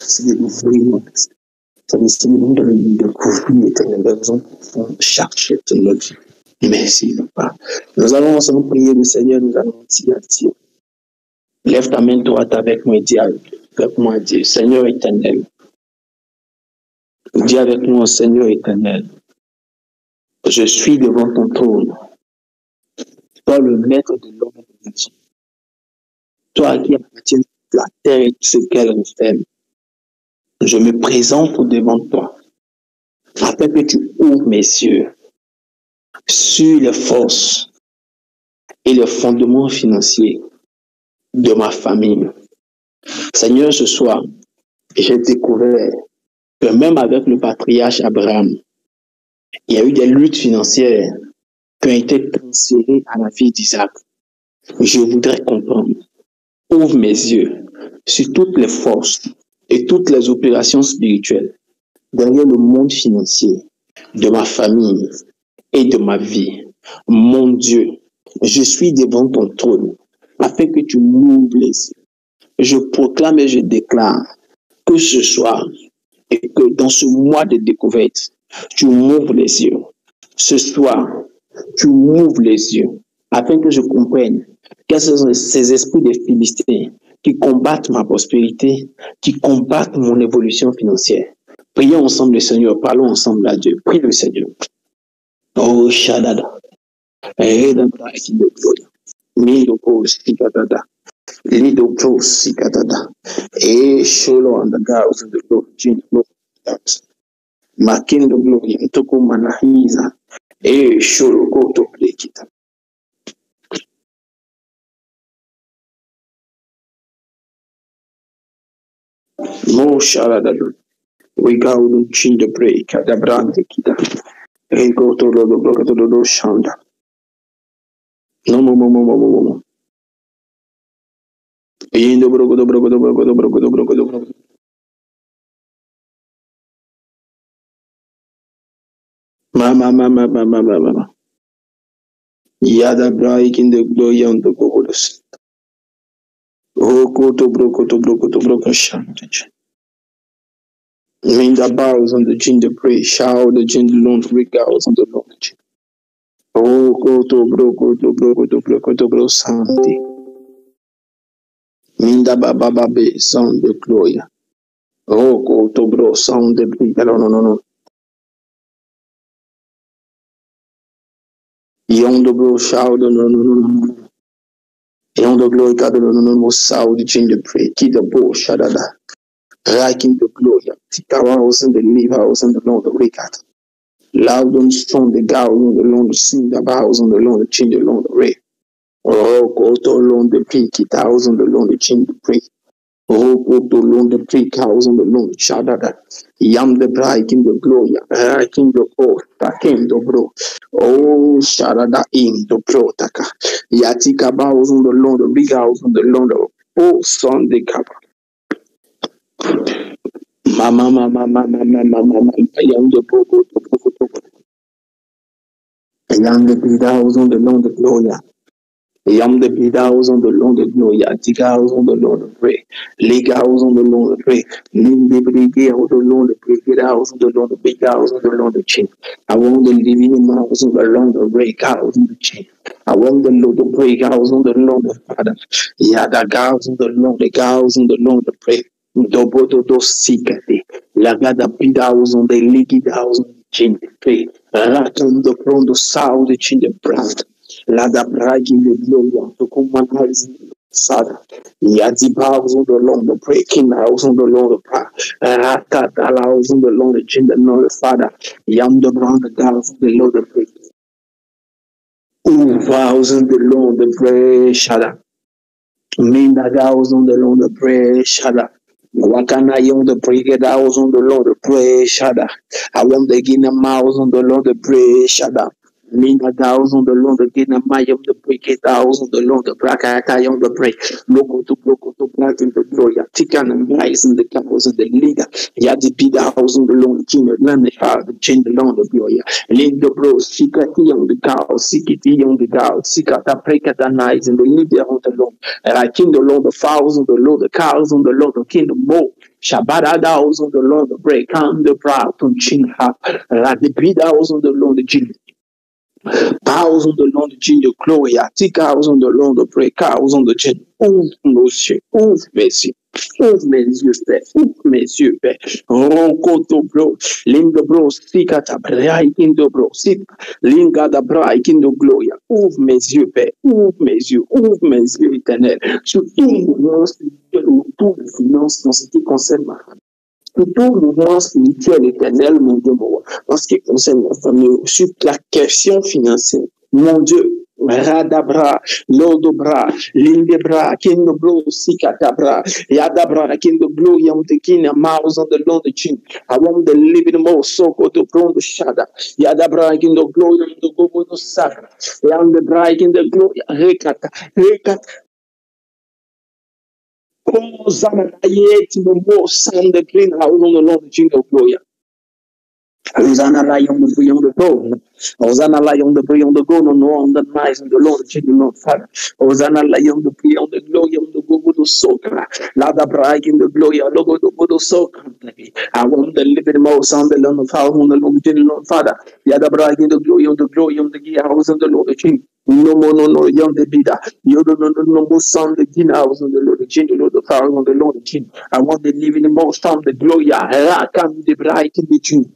décidé d'ouvrir tu as décidé de découvrir l'éternel besoin pour chercher notre vie. Merci, papa. Nous allons ensemble prier le Seigneur, nous allons dire à Dieu. Lève ta main droite avec moi et dis avec moi, Dieu, Seigneur éternel. Dis avec moi, Seigneur éternel. Je suis devant ton trône. Toi, le maître de l'homme et de la vie. Toi qui appartiens à la terre et tout ce qu'elle renferme. Je me présente devant toi. afin que tu ouvres mes yeux sur les forces et les fondements financiers de ma famille. Seigneur, ce soir, j'ai découvert que même avec le patriarche Abraham, il y a eu des luttes financières qui ont été transférées à la vie d'Isaac. Je voudrais comprendre. Ouvre mes yeux sur toutes les forces et toutes les opérations spirituelles derrière le monde financier de ma famille et de ma vie. Mon Dieu, je suis devant ton trône afin que tu m'ouvres les yeux. Je proclame et je déclare que ce soir et que dans ce mois de découverte, tu m'ouvres les yeux. Ce soir, tu m'ouvres les yeux afin que je comprenne quels sont ces esprits des Philistins qui combattent ma prospérité, qui combattent mon évolution financière. Prions ensemble le Seigneur, parlons ensemble à Dieu. Prie le Seigneur. Oh, Shadada. Lido Pro Sikadada. Sholo and the girls of the Lord, Jin Lord. Makin the glory, Toko Manahiza. Sholo go to break it. No Sharada. We go to chin the break at the brand. Hey, go to the block to the Shanda. No. In the broco. Mama. Yada break in the glory on the goddess. Oh, go to broco Shanda. Mean the bows on the ginger pray, shout the ginger loan regals on the knowledge. Oh, go to bro, Santi. Mean the baba be sound the glory. Oh, go to bro, sound the big. No. Young the bro, shout no. Young the glory, God, no, sound the ginger pray, keep the bow, shadada. Racking the glory, Tikawa house and the leave house and the Lord the recat. Loud and strong, the gal on the Lord, sing the bows on the Lord, the change the Lord the ray. Oh, go to alone the peak, it house on the Lord, the change the pray. Oh, go to alone the peak house on the Lord, shadada. Yam the bright in the glory, racking the oh, taking the bro. Oh, shadada in the pro taka. Yatika bows on the Lord, the big house on the Lord, oh, Sunday kappa. Mama, I am the poco. I am the big house on the Lord of glory. I am the big house on the Lord of glory. Tika house on the Lord of pray. Leg house on the Lord of pray. Limb the big house on the Lord of pray. Get house on the Lord of big house on the Lord of chin. I want the living house on the Lord of break house on the chin. I want the Lord of break house on the Lord of Father. Yada house on the Lord, the house on the Lord of pray. Dobodo sikati. Lagada big house on the liquid house on the chin. Pray. Rakan the prondo sound the chin the brand. Lada bragging the glory to command Sada. Yadi house on the long the breaking house on the long the power. Rakat house on the long the chin the Lord Father. Yam the brand the house of the Lord the break. Vows on the long the pray shada. Minda house on the long the pray shada. Wakana young the brigade house on the Lord the pray shada. I want the guinea mouse on the Lord the pray shada. Minda house on the Lord the guinea my of the brigade house on the Lord the brackata young the break. Loco to black in the glory. Tikan and rice in the campus of the leader. Yadi be the house on the Lord the king of land the heart the chain the Lord the glory. Link the bros, Sikati on the cow, Sikiti on the cow, Sikata prekata nights in the leader on the Lord. And I king the Lord the fowls on the Lord, the cows on the Lord, the king the mo. Shabbat house on the Lord, the break, on the proud, to chin half, the bid house on the Lord, the gin. Cows on the Lord, the ginger, glory, tick cows on the Lord, the break, cows on the chin. Ouf, monsieur, ouf, messieurs. Ouf, messieurs, Roncoto bro, Linda bro, Sikata, Brai in the bro, Sit, Linga da Brai in the gloria. Ouf, messieurs, éternel. Sur tout les finances dans ce qui concerne Plutôt mouvement spirituel éternel, mon Dieu, en ce qui concerne la famille, sur la question financière, mon Dieu, Radabra, Lodobra, Lindebra, Kindobro, Sikatabra, Yadabra, Kindobro, Yamtekin, Mouse on the Lord the Chin. I want the living most so go to Bron the Shada, Yadabra, Kindobro, the Gobo the Sakra, Yam the Bride in the glory, Rekata, Rekat. Oh, Zanayet, the most sun, the greenhouse on the Lord the Chin of Gloria. Hosanna lion the beyond the throne. Hosanna lion the beyond the go no on the nice and the Lord children of Father. Hosanna lion the beyond the glory of the go to soka. Lada brag in the glory of logo to go to soka. I want the living mouse on the Lord of how on the Lord children of Father. Yada brag in the glory of the gear house and the Lord king. No more, no, young the bidder. You don't know no more son the king house on the Lord king, the Lord of power on the Lord king. I want the living mouse on the glory. I come the bright in the king.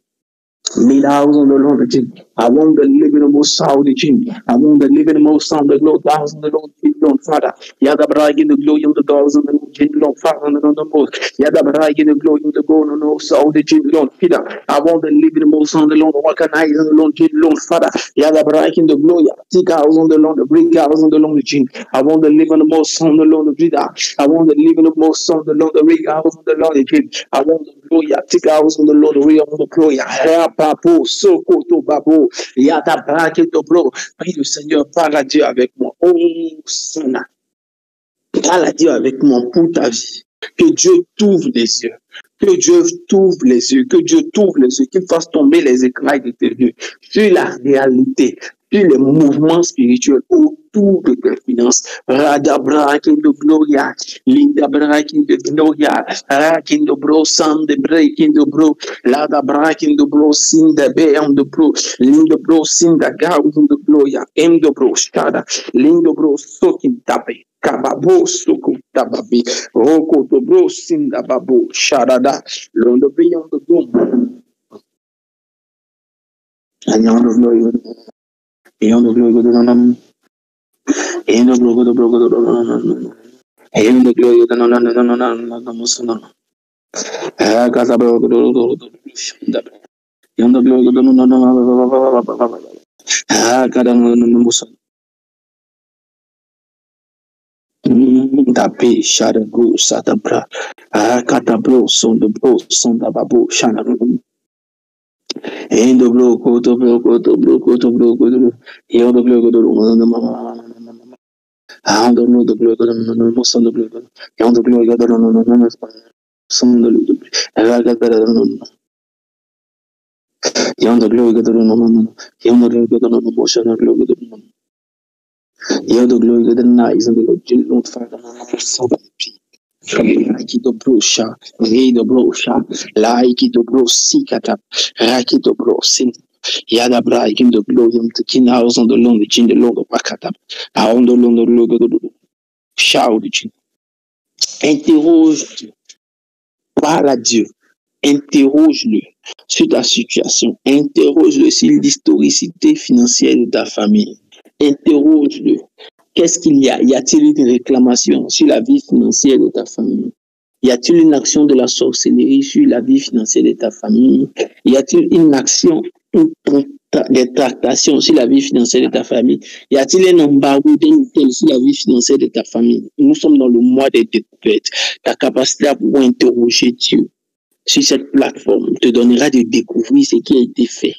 Lead house on the Lord the King. I want the living most sound the King. I want the living most sound the Lord down the Lord King, Lord Father. Yada brag in the glory of the dogs of the Lord King, Lord Father, and the most. Yada brag in the glory of the God and also the King, Lord Peter. I want the living most sound the Lord, recognize the Lord King, Lord Father. Yada brag in the glory. Take house on the Lord, the break house on the Lord King. I want the living most sound the Lord of Peter. I want the living most sound the Lord, the break house on the Lord King. I want the glory. Take house on the Lord, the real of the glory. Papo, Sokoto Babo, Yada Braque Dobro. Prie le Seigneur, parle à Dieu avec moi. Oh, Sana. Parle à Dieu avec moi pour ta vie. Que Dieu t'ouvre les yeux. Que Dieu t'ouvre les yeux. Que Dieu t'ouvre les yeux. Qu'il fasse tomber les éclairs de tes yeux sur la réalité, sur les mouvements spirituels autour de tes finances. Radabra Kindo Gloria, Linda Brakin de Gloria, Rakindo Bro, Sam de Breaking the Bro, Lada Brakin the Bro, Sin de Beam the Bro, Lindo Bro, Sin the Gauss the Gloria, M the Bro, Shada, Lindo Bro, Sokin Tape. Kababo Suku Tababi, Roko to Bro Sinda Babo, Shadada, Londo Beyond the Boom. And on the glory, beyond the glory, in the glory, the broken, in the glory, the Muslim. Casabro, the glory, the Muslim. Tape, Shada Go, Satabra, Catabro, son the bro, son the babu, Shana. In the blow, go to blow, go to blow, go to blow, go to hear the blow, go to I don't know the blow, go to most on the blow, young the blow, go to some of the I got better. Young the blow, go to young the go to motion of blow, go to young the glory, go to nice and the Lord Father. Raki do brosha, rei do brosha, laiki do brosikata, raki do brosin. Yada braiki do glorium to kin house on the long the chin the long of Bakata, on the long the logo do shout. Interroge, parle à Dieu, interroge-le sur ta situation, interroge-le sur l'historicité financière de ta famille, interroge-le. Qu'est-ce qu'il y a? Y a-t-il une réclamation sur la vie financière de ta famille? Y a-t-il une action de la sorcellerie sur la vie financière de ta famille? Y a-t-il une action, des tractations sur la vie financière de ta famille? Y a-t-il un embargo tel sur la vie financière de ta famille? Nous sommes dans le mois des découvertes. Ta capacité à pouvoir interroger Dieu sur cette plateforme te donnera de découvrir ce qui a été fait,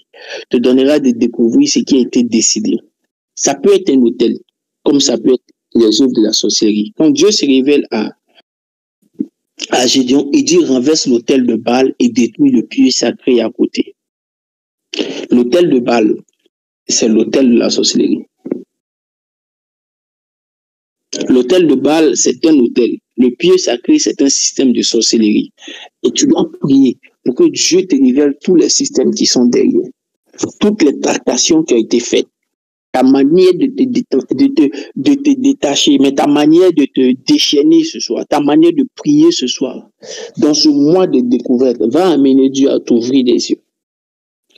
te donnera de découvrir ce qui a été décidé. Ça peut être un hôtel, comme ça peut être les œuvres de la sorcellerie. Quand Dieu se révèle à Gédéon, il dit renverse l'autel de Baal et détruit le puits sacré à côté. L'autel de Baal, c'est l'autel de la sorcellerie. L'autel de Baal, c'est un autel. Le puits sacré, c'est un système de sorcellerie. Et tu dois prier pour que Dieu te révèle tous les systèmes qui sont derrière. Toutes les tractations qui ont été faites. Ta manière de te détacher, mais ta manière de te déchaîner ce soir, ta manière de prier ce soir, dans ce mois de découverte, va amener Dieu à t'ouvrir les yeux.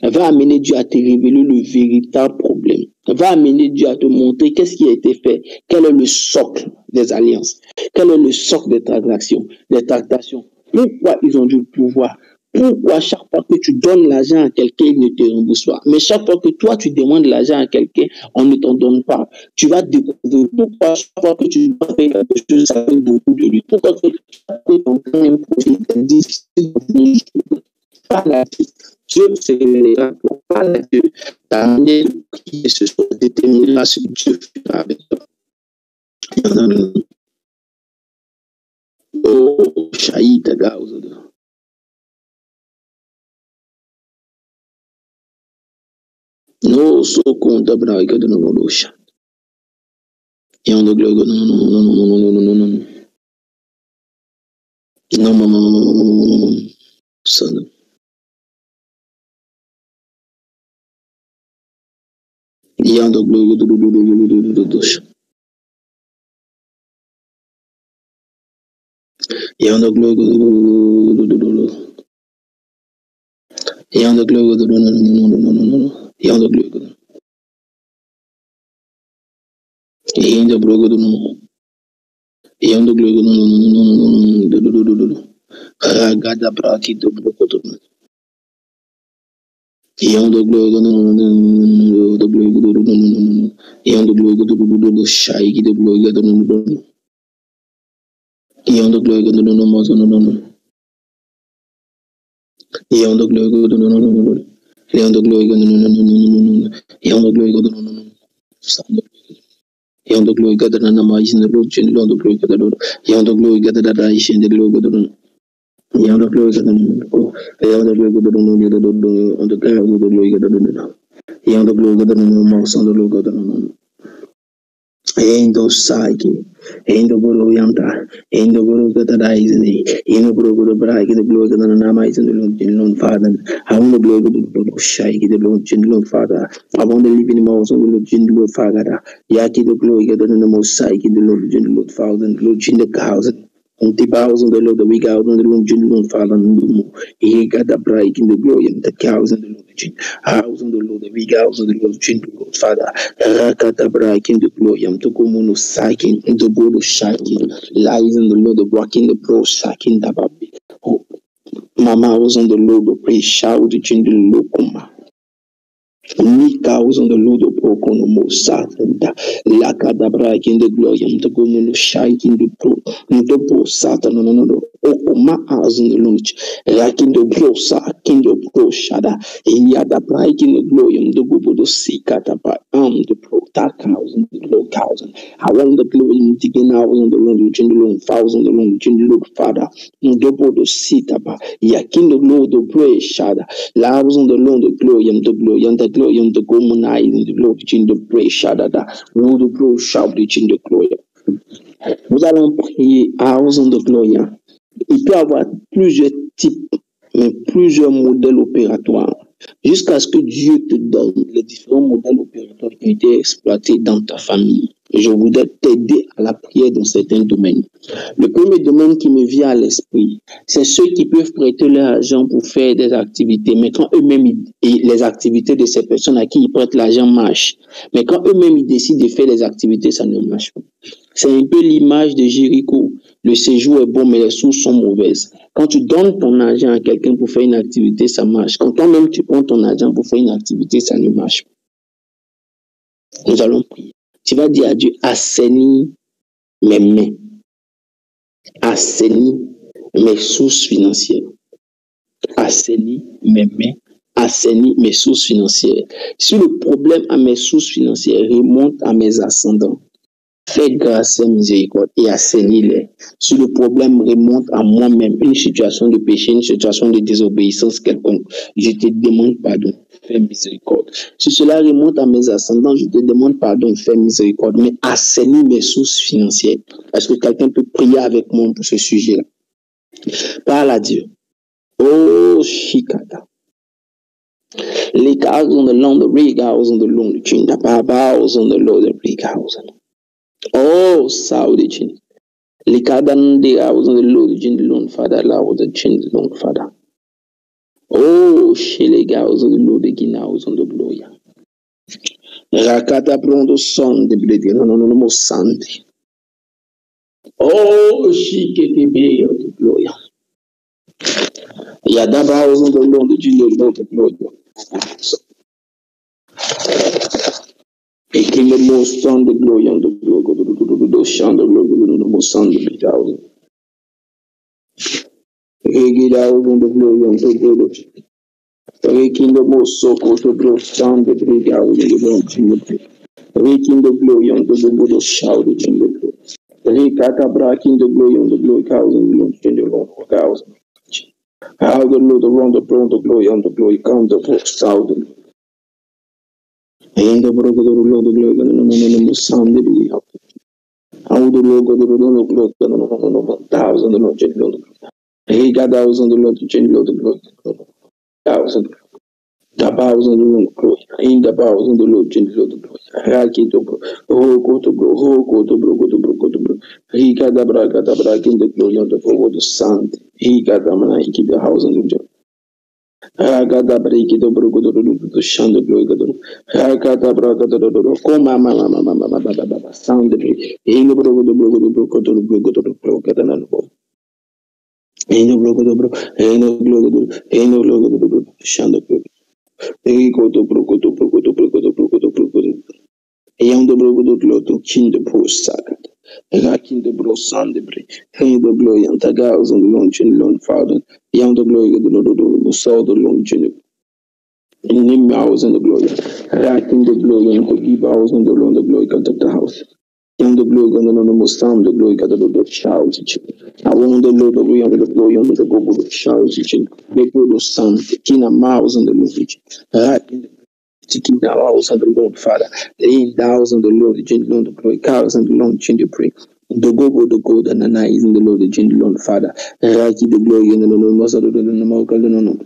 Va amener Dieu à te révéler le véritable problème. Va amener Dieu à te montrer qu'est-ce qui a été fait, quel est le socle des alliances, quel est le socle des tractations. Pourquoi ils ont dû pouvoir Pourquoi chaque fois que tu donnes l'argent à quelqu'un, il ne te rembourse pas? Mais chaque fois que toi, tu demandes l'argent à quelqu'un, on ne t'en donne pas. Tu vas découvrir pourquoi chaque fois que tu dois faire quelque chose, ça fait beaucoup de lui. Pourquoi chaque fois que ton même projet est difficile de parle à Dieu. Dieu se révélera pour parler à Dieu. Ta manière de prier ce soir déterminera ce que Dieu fera avec toi. Oh, Shaïta Gaouza. No, so conta braga de novo luxa. E onde glogo no. No. Sana. E onde glogo do. E onde glogo do. E onde glogo do. No. E onde glogo do. E onde glogo do. E onde glogo do. Ragada braki do bloco. E onde glogo do glogo. E onde glogo do shai do glogo do. E onde glogo do mozo no. E onde glogo do. E onde glogo do. E onde glogo do. E onde glogo do na mais no lugar de onde glogo do. E onde glogo da raiz de glogo do. E onde glogo do. E onde glogo do onde glogo do. E onde glogo do mozo no lugar do. Endo saiki, endo guru yanta, endo guru gadaizni, endo guru bragi the blood of the namais and the Lord Father. I want the blood of the Lord Shaiki, the Lord Father. I want the living mouse of the Lord Father. Yaki the glory of the most Saiki, the Lord Father, the Lord Jin the cows. On the bows on the Lord, the week out on the Lord Jin, Lord Father, he got the bright in the glory and the cows and the Lord Jin. House on the Lord, the week out on the Lord Jin, Lord Father. Rakata bright in the glory, I'm to come on saking, in the board of shaking, lies in the Lord, the walking the bro, saking the baby. Oh, Mama was on the Lord, the praise, shout the Jin, the Lord. Nika was on the Lord of Okonomo Satan, Lakada Brak in the glory, and the Gomuno Shike in the pro, and the pro Satan, no, Okoma as in the lunch, like in the blow sack in the pro shada, in Yada Brak in the glory, and the Gobudo Sikata by the pro cows and the low cows. I want the glory in the gain hours on the Lord, which in the long thousand, the long Lord Father, and the Bodo Sitaba, Yakin the Lord of Bray Shada, Lavs on the Lord of glory, and the glory, and the glory, and the Gomunai in the Lord, which in the Bray Shada, Lord of Bro shout, which in the glory. Nous allons prier hours on the glory. Il peut y avoir plusieurs types, mais plusieurs modèles opératoires, jusqu'à ce que Dieu te donne les différents modèles opératoires qui ont été exploités dans ta famille. Je voudrais t'aider à la prière dans certains domaines. Le premier domaine qui me vient à l'esprit, c'est ceux qui peuvent prêter leur argent pour faire des activités, mais quand eux-mêmes, les activités de ces personnes à qui ils prêtent l'argent marchent, mais quand eux-mêmes ils décident de faire des activités, ça ne marche pas. C'est un peu l'image de Jéricho. Le séjour est bon, mais les sources sont mauvaises. Quand tu donnes ton argent à quelqu'un pour faire une activité, ça marche. Quand toi-même tu prends ton argent pour faire une activité, ça ne marche pas. Nous allons prier. Tu vas dire à Dieu, assainis mes mains. Assainis mes sources financières. Assainis mes mains. Assainis mes sources financières. Si le problème à mes sources financières remonte à mes ascendants, fais grâce et miséricorde et assainis-les. Si le problème remonte à moi-même, une situation de péché, une situation de désobéissance quelconque, je te demande pardon, fais miséricorde. Si cela remonte à mes ascendants, je te demande pardon, fais miséricorde. Mais assainis mes sources financières. Est-ce que quelqu'un peut prier avec moi pour ce sujet-là? Parle à Dieu. Oh, Shikata. Les cows on the lawn, the rig house on the lawn, the chin, the house on the lawn, the rig house. Oh, Saudi chin. Les cadan de house on the lawn, the chin, the lawn, father, loud, the chin, the lawn, father. Oh, Shele house on the lawn, the gin house on the glory. Rakata brondo son de bledi, no sandi. Oh, Shikete be of the glory. Il y a d'abord aux de l'eau de Dieu, de gloire. Et qui le mot son de gloire, de gloire, de chant de gloire, de mot son de gloire. Et qui l'a aux de gloire, de gloire. Et qui le mot soko de gloire, chant de gloire, de gloire. Reking the glory on the Buddha shout in the glory. Rekata braking the glory on the glory cows and in the Lord for cows. How the Lord around the throne, the glory on the glory count the first thousand. In the brother of the Lord, the glory and the sound the belly up. How the Lord of the Lord, the Lord, 1,000, the Lord, the Lord. He got 1,000, the Lord, the Lord, the glory, 1,000. The bows on the Lord, glory. In the bows on the Lord, the Lord, the glory. Raki to bro, go to bro, go to bro, go to bro, go to bro. He got the brag in the glory on the forward the sun. He got the man, he keep the house on the job. I got the break it over go to the shan the glory. I got the brag at the come, mama, sound the break. In the bro, go to bro, go to bro, go to the bro, go to the bro, get an bro. In the bro, go to bro, in the glory, in the glory, shan the glory. He go to bro, go to bro, go to bro, go to bro, go to bro, go to Ayam the bro do glow to king the post sagat. Raking the bro son the bre. Hey the glory and tagals on the launch in lone father. Ayam the glory the saw the launch in him house and the glory. Raking the glory and to give house on the lawn the glory cut up the house. Ayam the glory and the most sound the glory cut up the shouts. I want the Lord of the glory on the go the shouts. They put the sun, king a mouse on the luggage. Raking the Taking the house of the Lord, Father, laying down on the Lord, the gentle Lord, the glory, cows and the Lord, change the pray. The gold, and the night is in the Lord, the gentle Lord, Father, Raki the glory, and the Lord, most of the no.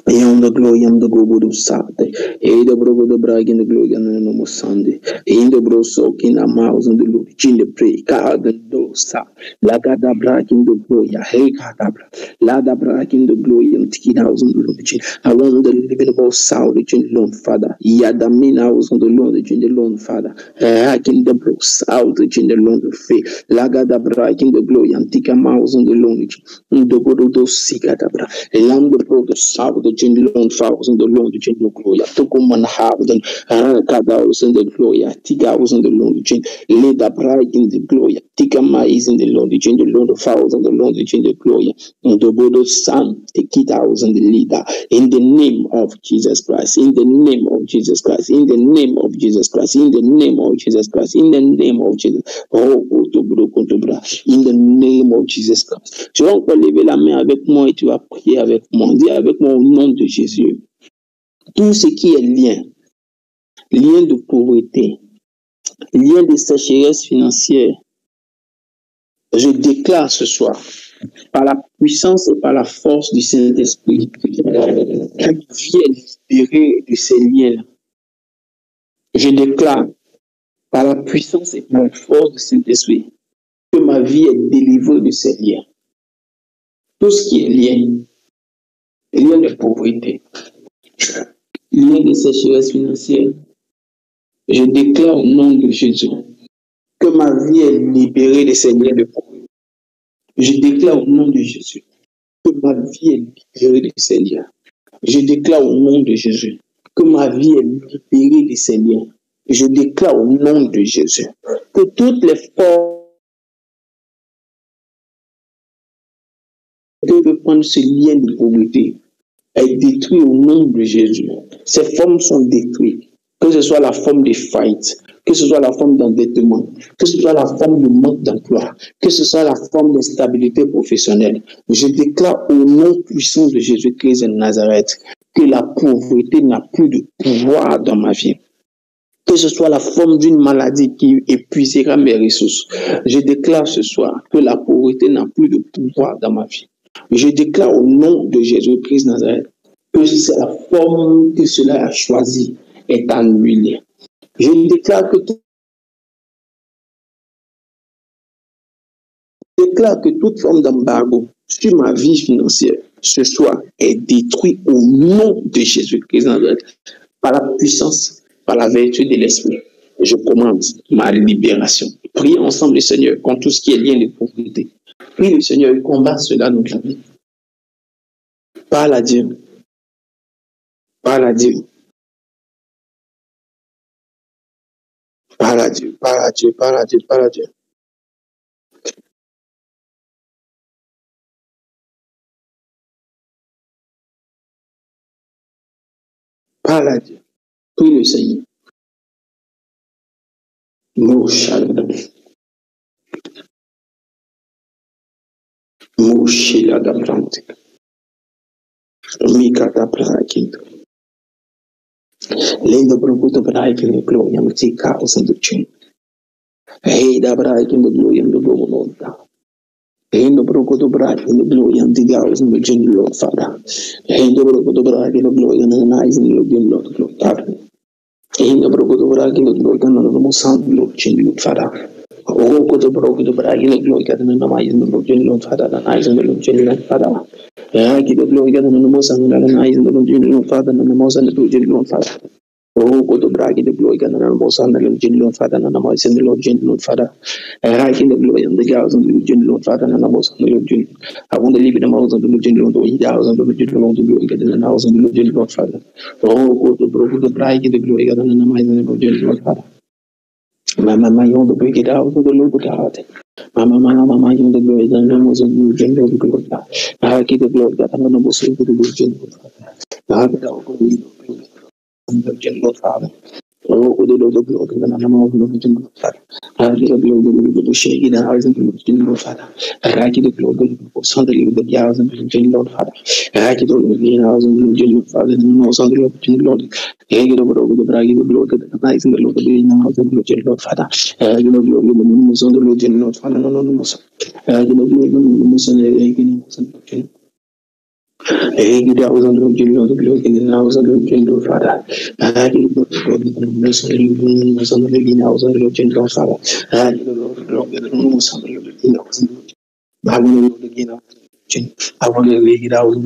Ayam the glory, and the go of Sunday, the bro, the brag in the glory, and the no Sunday, in the bro, soaking a mouse and the Lord, change the pray, cow the dosa, Lagada brag in the glory, hey, Cadabra, Lada brag in the glory, and Tikin house on the Lord, I want the living about South, the gentle Lord, Father, Yadamin house on the Lord, the gentle Lord, Father, Raking the bro, South, the gentle Lord of faith, Lagada brag in the glory, and Tika mouse on the Lord, the God of those Sigadabra, a lamb the bro, the South, the gentle Lord, Father, and the Lord, the gentle glory, Tokuman house, and Kadaus and the glory, Tika house on the Lord, Lay the brag in the glory, Tika is in the Lord, the gentle Lord of Father, and the Lord, the gentle glory, and the God of Son, the kid house and the leader, in the name of Jesus Christ, in the name of Jesus Christ, in the name of Jesus Christ, in the name of Jesus Christ, in the name of Jesus. Oh, in the name of Jesus Christ. Tu vas encore lever la main avec moi et tu vas prier avec moi. Dis avec moi au nom de Jésus. Tout ce qui est lien de pauvreté, lien de sécheresse financière, je déclare ce soir, par la puissance et par la force du Saint-Esprit, que vienne libérer de ces liens-là. Je déclare, par la puissance et par la force du Saint-Esprit, que ma vie est délivrée de ces liens. Tout ce qui est lien de pauvreté, lien de sécheresse financière, je déclare au nom de Jésus que ma vie est libérée de ces liens de pauvreté. Je déclare au nom de Jésus que ma vie est libérée de ces liens. Je déclare au nom de Jésus que ma vie est libérée de ces liens. Je déclare au nom de Jésus que toutes les forces qui peuvent prendre ce lien de pauvreté est détruit au nom de Jésus. Ces formes sont détruites. Que ce soit la forme de faillite, que ce soit la forme d'endettement, que ce soit la forme de manque d'emploi, que ce soit la forme d'instabilité professionnelle. Je déclare au nom puissant de Jésus-Christ de Nazareth que la pauvreté n'a plus de pouvoir dans ma vie. Que ce soit la forme d'une maladie qui épuisera mes ressources. Je déclare ce soir que la pauvreté n'a plus de pouvoir dans ma vie. Je déclare au nom de Jésus-Christ de Nazareth que c'est la forme que cela a choisie est annulée. Je déclare que toute forme d'embargo sur ma vie financière ce soir est détruite au nom de Jésus-Christ de Nazareth par la puissance, par la vertu de l'Esprit. Je commande ma libération. Priez ensemble le Seigneur contre tout ce qui est lien de pauvreté. Prie le Seigneur, il combat cela dans notre vie. Parle à Dieu. Parle à Dieu. Parle à Dieu. Parle à Dieu. Parle à Dieu. Parle à Dieu. Parle à Dieu. Prie le Seigneur. Mouchalada. Mouchilada plante. Mikata plaquito. Lendo proputo braiche in gloria, ma si causa di cin. Ehi da braiche in gloria, in gloria. Lendo proputo braiche in gloria, di causa di cin, Lord Father. Lendo proputo braiche in gloria, in eyes in Lord Father. Lendo proputo braiche in gloria, non lo sanno, Lord Cin, Lord Father. Oh, kutu proputo braiche in gloria, non lo mai in Lord Cin, Lord Father, in eyes in Lord Cin, Lord Father. Raki the glory, non lo sanno, in eyes in Lord Cin, Lord Father, non lo sanno, Lord Father. Oh, go to brag in the glory, and the most under the Lord Father, and the most in the Lord Lord Father. Right in the glory and the girls and the Lord Father, and the most under the Lord. I want to live in the house of the Lord, the house of the Lord, the glory, and the house of the Lord Father. Oh, go to broke the brag in the glory, and the mind of the Lord Father. Mama, my own the break it out of the Lord God. Mama, my own the glory, and the most of the Lord God. I keep the glory, and the most of the Lord Father. I have the Lord Father. Oh, the Lord of Lord, and the name of the Lord Father. I give the glory to the shake in the house of the Lord Father. I give the glory to Sunday with the house of the Lord Father. I give the glory in the house of the Lord Father, and the most of the Lord. I give the glory to the bride of the Lord, and the nice in the Lord in the house of the Lord Father. I give the glory to the most of the Lord Father, no, most. I give the glory to the most of the Lord. Hey, I was on the Lord, and I was on the Lord Father. I did not go to the most of the was on the living house of the Lord Father. I did not go to the most of the living house. I want to begin out. I want to leave it out.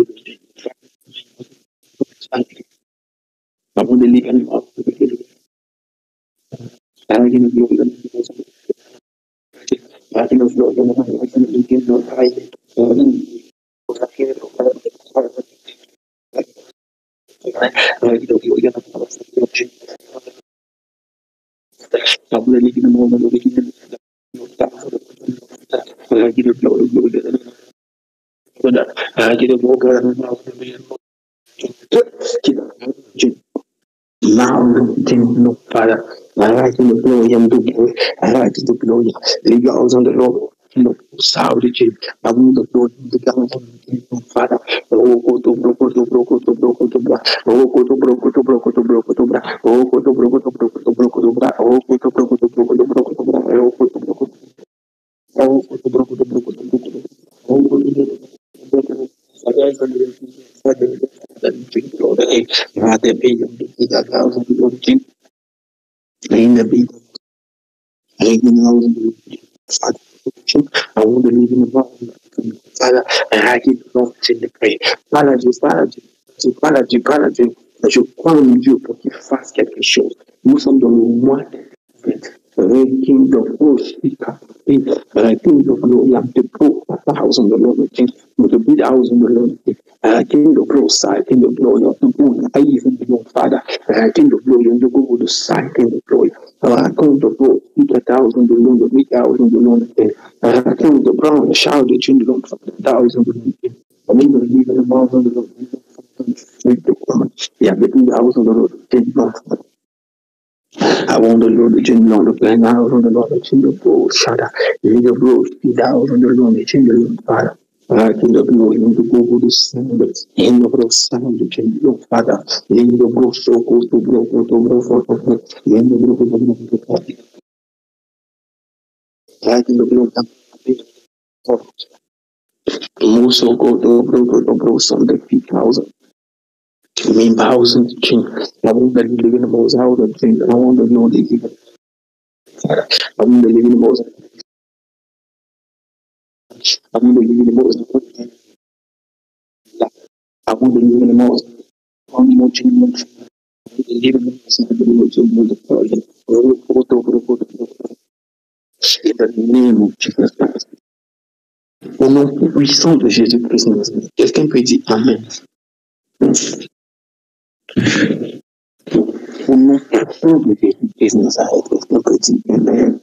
I want to leave it out. I didn't go to the most of the I didn't go to the most of I want to leave in the moment of the I give it glory, I give it glory. Now, no Father, I like the glory and the glory. I like the glory. The girls on the Lord. No, Saudi, I want the Lord, the girls on the Father. Oh, go to broco to broco to broco to bra. Oh, go to broco to broco to broco to bra. Oh, go to broco to broco to broco to bra. Oh, go to broco to broco to broco to bra. Oh, go to broco. Oh, go to broco to broco to broco to bra. Oh, go to broco. In the beat, I want to live in the body. Father, I give you Lord in the prayer. Father, je crois en Dieu pour qu'il fasse quelque chose. Nous sommes dans le mois de King of Rose, King of Glory, I'm the poor, the house on the Lord, King, with the big house on the Lord, King of Rose side, King of Glory, of the moon, I even the Lord Father, King of Glory, and the go with the side, King of Glory, King of Rose, speak a thousand, the Lord, the big house on the Lord, King of the Brown, the shout, the chin, the Lord, the thousand, the Lord, I mean, the leave in the mouth on the Lord, yeah, the big house on the Lord, I want the Lord to change the plan. I want the Lord to change the bro, shut up. Leave the bro, speed out on the Lord to change the Lord, Father. I think the glory in the go to sound in the bro sound to change the Father. In the bro, so go to bro, for in the bro, I think the bro, also go to bro, some the 50,000. Mean thousand change. I want the living most out of change. I want the Lord to give it. I want the living most. I want the living most. I want to live in the most unfortunate live in the name of Jesus Christ. Au nom puissant de Jésus-Christ, quelqu'un peut dire Amen. Au nom de Jésus-Christ de Nazareth, est-ce que dit Amen?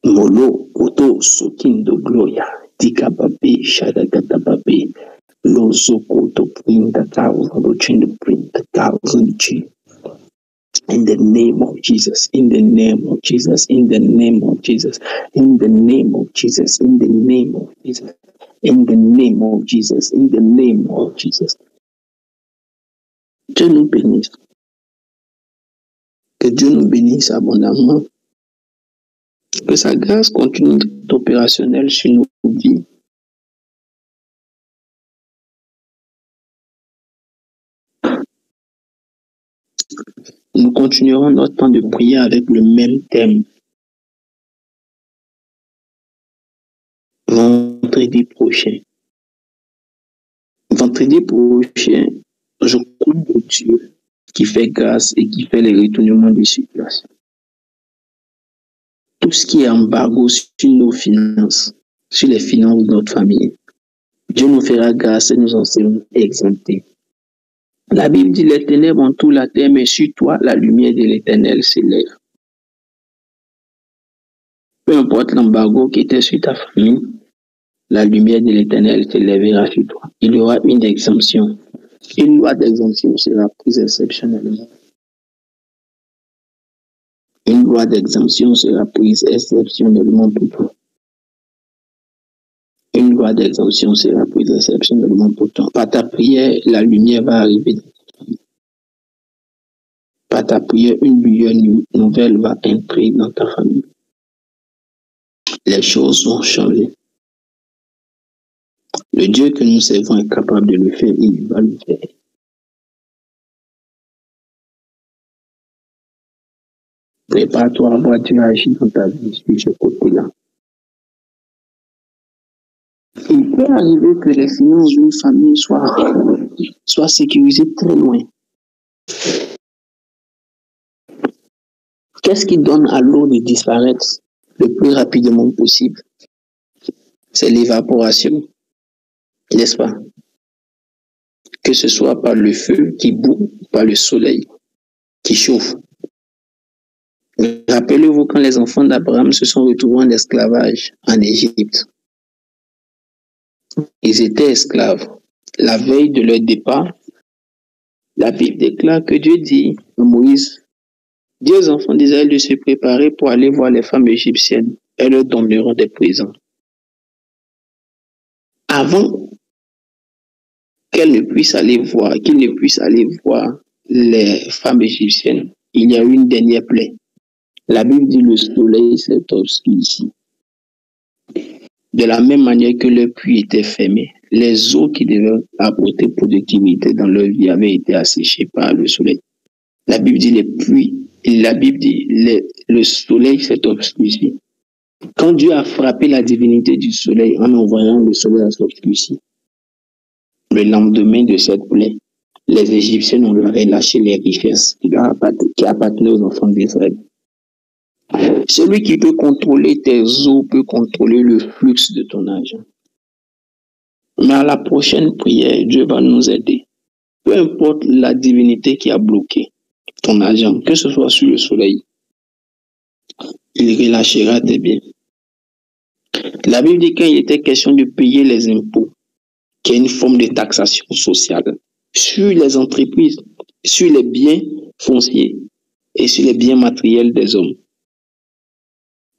Molo, Oto, Sokindo, Gloria, Tikababe, Shadagatababe, Lozoko, to bring the thousand, to bring the thousand, in the name of Jesus, in the name of Jesus, in the name of Jesus, in the name of Jesus, in the name of Jesus, in the name of Jesus, in the name of Jesus. Dieu nous bénisse. Que Dieu nous bénisse abondamment. Que sa grâce continue d'être opérationnelle sur nos vies. Nous continuerons notre temps de prière avec le même thème. Vendredi prochain, je compte de Dieu qui fait grâce et qui fait les retournements des situations. Tout ce qui est embargo sur nos finances, sur les finances de notre famille, Dieu nous fera grâce et nous en serons exemptés. La Bible dit les ténèbres entourent la terre, mais sur toi, la lumière de l'Éternel s'élève. Peu importe l'embargo qui était sur ta famille, la lumière de l'Éternel s'élèvera sur toi. Il y aura une exemption. Une loi d'exemption sera prise exceptionnellement. Une loi d'exemption sera prise exceptionnellement pour toi. Une loi d'exemption sera prise exceptionnellement pour toi. Par ta prière, la lumière va arriver. Par ta prière, une lumière nouvelle va entrer dans ta famille. Les choses vont changer. Le Dieu que nous servons est capable de le faire, il va le faire. Prépare-toi à voir Dieu agir dans ta vie sur ce côté-là. Il peut arriver que les finances d'une famille soient sécurisées très loin. Qu'est-ce qui donne à l'eau de disparaître le plus rapidement possible? C'est l'évaporation, n'est-ce pas? Que ce soit par le feu qui bout, par le soleil qui chauffe. Rappelez-vous quand les enfants d'Abraham se sont retrouvés en esclavage en Égypte. Ils étaient esclaves. La veille de leur départ, la Bible déclare que Dieu dit à Moïse, dis aux enfants d'Israël de se préparer pour aller voir les femmes égyptiennes. Elles leur donneront des présents. Avant qu'ils ne puissent aller voir les femmes égyptiennes, il y a eu une dernière plaie. La Bible dit le soleil s'est obscurci. De la même manière que le puits était fermé, les eaux qui devaient apporter productivité dans leur vie avaient été asséchées par le soleil. La Bible dit le soleil s'est obscurci. Quand Dieu a frappé la divinité du soleil en envoyant le soleil à s'obscurcir, le lendemain de cette plaie, les Égyptiens ont relâché les richesses qui appartenaient aux enfants d'Israël. Celui qui peut contrôler tes eaux peut contrôler le flux de ton argent. Mais à la prochaine prière, Dieu va nous aider. Peu importe la divinité qui a bloqué ton argent, que ce soit sur le soleil, il relâchera tes biens. La Bible dit qu'il était question de payer les impôts, qui est une forme de taxation sociale, sur les entreprises, sur les biens fonciers et sur les biens matériels des hommes.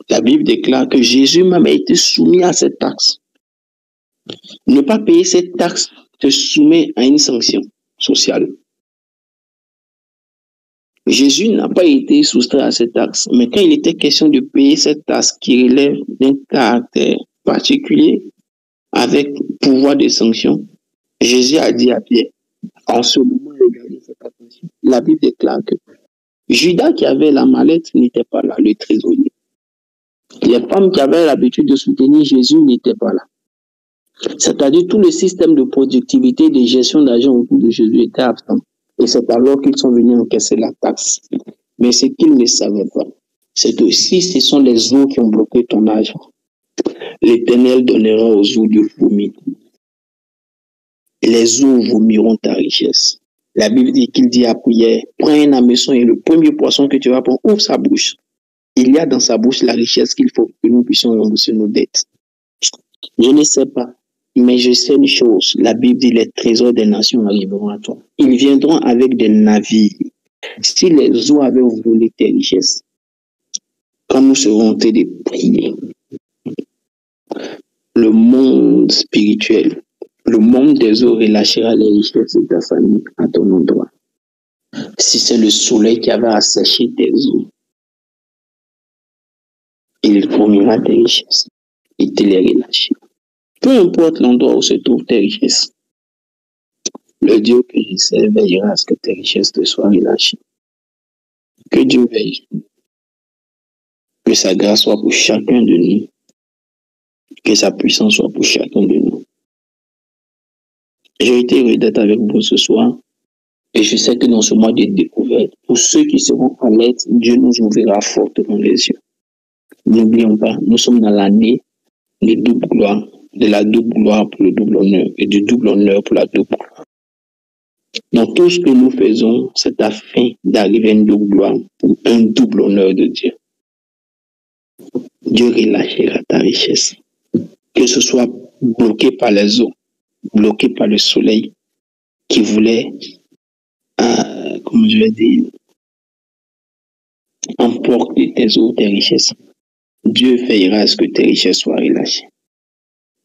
La Bible déclare que Jésus même a été soumis à cette taxe. Ne pas payer cette taxe te soumet à une sanction sociale. Jésus n'a pas été soustrait à cette taxe, mais quand il était question de payer cette taxe qui relève d'un caractère particulier avec pouvoir de sanction, Jésus a dit à Pierre, en ce moment, regardez cette attention. La Bible déclare que Judas qui avait la mallette n'était pas là, le trésorier. Les femmes qui avaient l'habitude de soutenir Jésus n'étaient pas là. C'est-à-dire tout le système de productivité, de gestion d'argent autour de Jésus était absent. Et c'est alors qu'ils sont venus encaisser la taxe. Mais ce qu'ils ne savaient pas, c'est que si ce sont les eaux qui ont bloqué ton argent, l'Éternel donnera aux eaux du vomi. Les eaux vomiront ta richesse. La Bible dit qu'il dit à prière, prends un hameçon et le premier poisson que tu vas prendre, ouvre sa bouche. Il y a dans sa bouche la richesse qu'il faut que nous puissions rembourser nos dettes. Je ne sais pas, mais je sais une chose. La Bible dit les trésors des nations arriveront à toi. Ils viendront avec des navires. Si les eaux avaient volé tes richesses, quand nous serons en train de prier, le monde spirituel, le monde des eaux relâchera les richesses de ta famille à ton endroit. Si c'est le soleil qui avait asséché tes eaux, il vomira tes richesses et te les relâchera. Peu importe l'endroit où se trouvent tes richesses, le Dieu que je sais veillera à ce que tes richesses te soient relâchées. Que Dieu veille. Que sa grâce soit pour chacun de nous. Que sa puissance soit pour chacun de nous. J'ai été heureux d'être avec vous ce soir. Et je sais que dans ce mois de découverte, pour ceux qui seront en l'aide, Dieu nous ouvrira fortement les yeux. N'oublions pas, nous sommes dans l'année de double gloire, de la double gloire pour le double honneur et du double honneur pour la double gloire. Donc tout ce que nous faisons, c'est afin d'arriver à une double gloire pour un double honneur de Dieu. Dieu relâchera ta richesse. Que ce soit bloqué par les eaux, bloqué par le soleil qui voulait, comment je vais dire, emporter tes eaux, tes richesses. Dieu veillera à ce que tes richesses soient relâchées.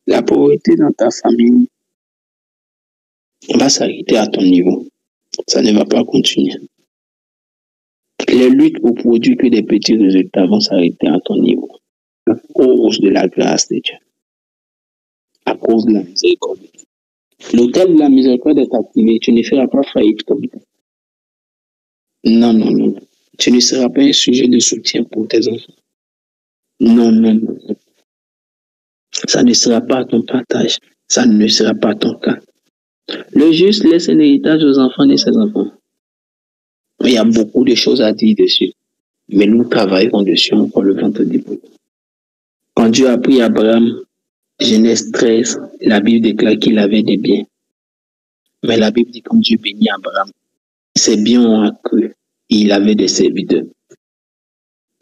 La pauvreté dans ta famille va s'arrêter à ton niveau. Ça ne va pas continuer. Les luttes pour produire que des petits résultats vont s'arrêter à ton niveau. À cause de la grâce de Dieu. À cause de la miséricorde. L'autel de la miséricorde est activé. Tu ne feras pas faillite comme ça. Non, non, non. Tu ne seras pas un sujet de soutien pour tes enfants. Non, non, non. Ça ne sera pas ton partage. Ça ne sera pas ton cas. Le juste laisse un héritage aux enfants de ses enfants. Il y a beaucoup de choses à dire dessus. Mais nous travaillerons dessus encore le vendredi. Quand Dieu a pris Abraham, Genèse 13, la Bible déclare qu'il avait des biens. Mais la Bible dit quand Dieu bénit Abraham, ses biens ont accru et il avait des serviteurs.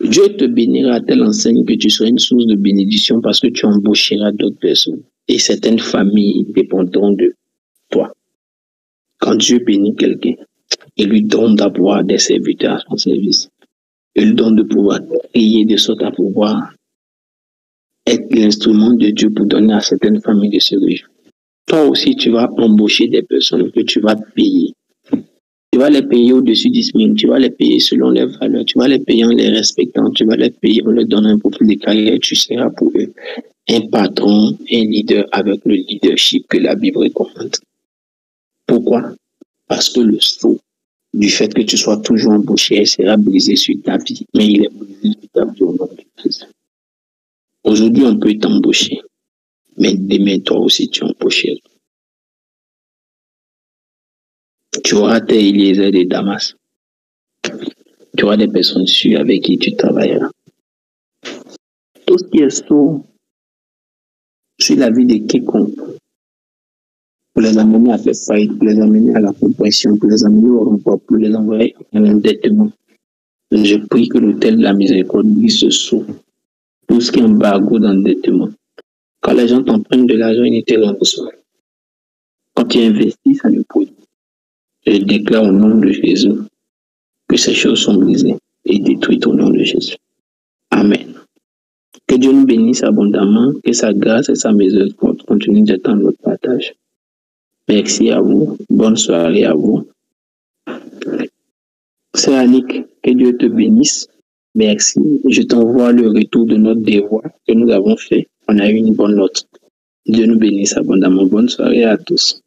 Dieu te bénira à telle enseigne que tu seras une source de bénédiction parce que tu embaucheras d'autres personnes. Et certaines familles dépendront de toi. Quand Dieu bénit quelqu'un, il lui donne d'avoir des serviteurs à son service. Il lui donne de pouvoir prier de sorte à pouvoir être l'instrument de Dieu pour donner à certaines familles de se réjouir. Toi aussi, tu vas embaucher des personnes que tu vas payer. Tu vas les payer au-dessus du SMIC, tu vas les payer selon leurs valeurs, tu vas les payer en les respectant, tu vas les payer en leur donnant un peu plus de carrière, tu seras pour eux un patron, un leader avec le leadership que la Bible recommande. Pourquoi? Parce que le sceau du fait que tu sois toujours embauché sera brisé sur ta vie, mais il est brisé sur ta vie au nom de Christ. Aujourd'hui, on peut t'embaucher, mais demain, toi aussi, tu embaucheras. Tu auras tes Eliezer de Damas. Tu auras des personnes sûres avec qui tu travailleras. Tout ce qui est sous sur la vie de quiconque, pour les amener à faire faillite, pour les amener à la compression, pour les amener au remploi, pour les envoyer à l'endettement. Je prie que l'autel de la miséricorde brise ce sceau. Tout ce qui est embargo d'endettement. Quand les gens t'empruntent de l'argent, ils ne te remboursent pas. Quand tu investis, ça ne produit. Je déclare au nom de Jésus que ces choses sont brisées et détruites au nom de Jésus. Amen. Que Dieu nous bénisse abondamment, que sa grâce et sa miséricorde continuent d'être dans notre partage. Merci à vous. Bonne soirée à vous. C'est Annick, que Dieu te bénisse. Merci. Je t'envoie le retour de notre devoir que nous avons fait. On a eu une bonne note. Dieu nous bénisse abondamment. Bonne soirée à tous.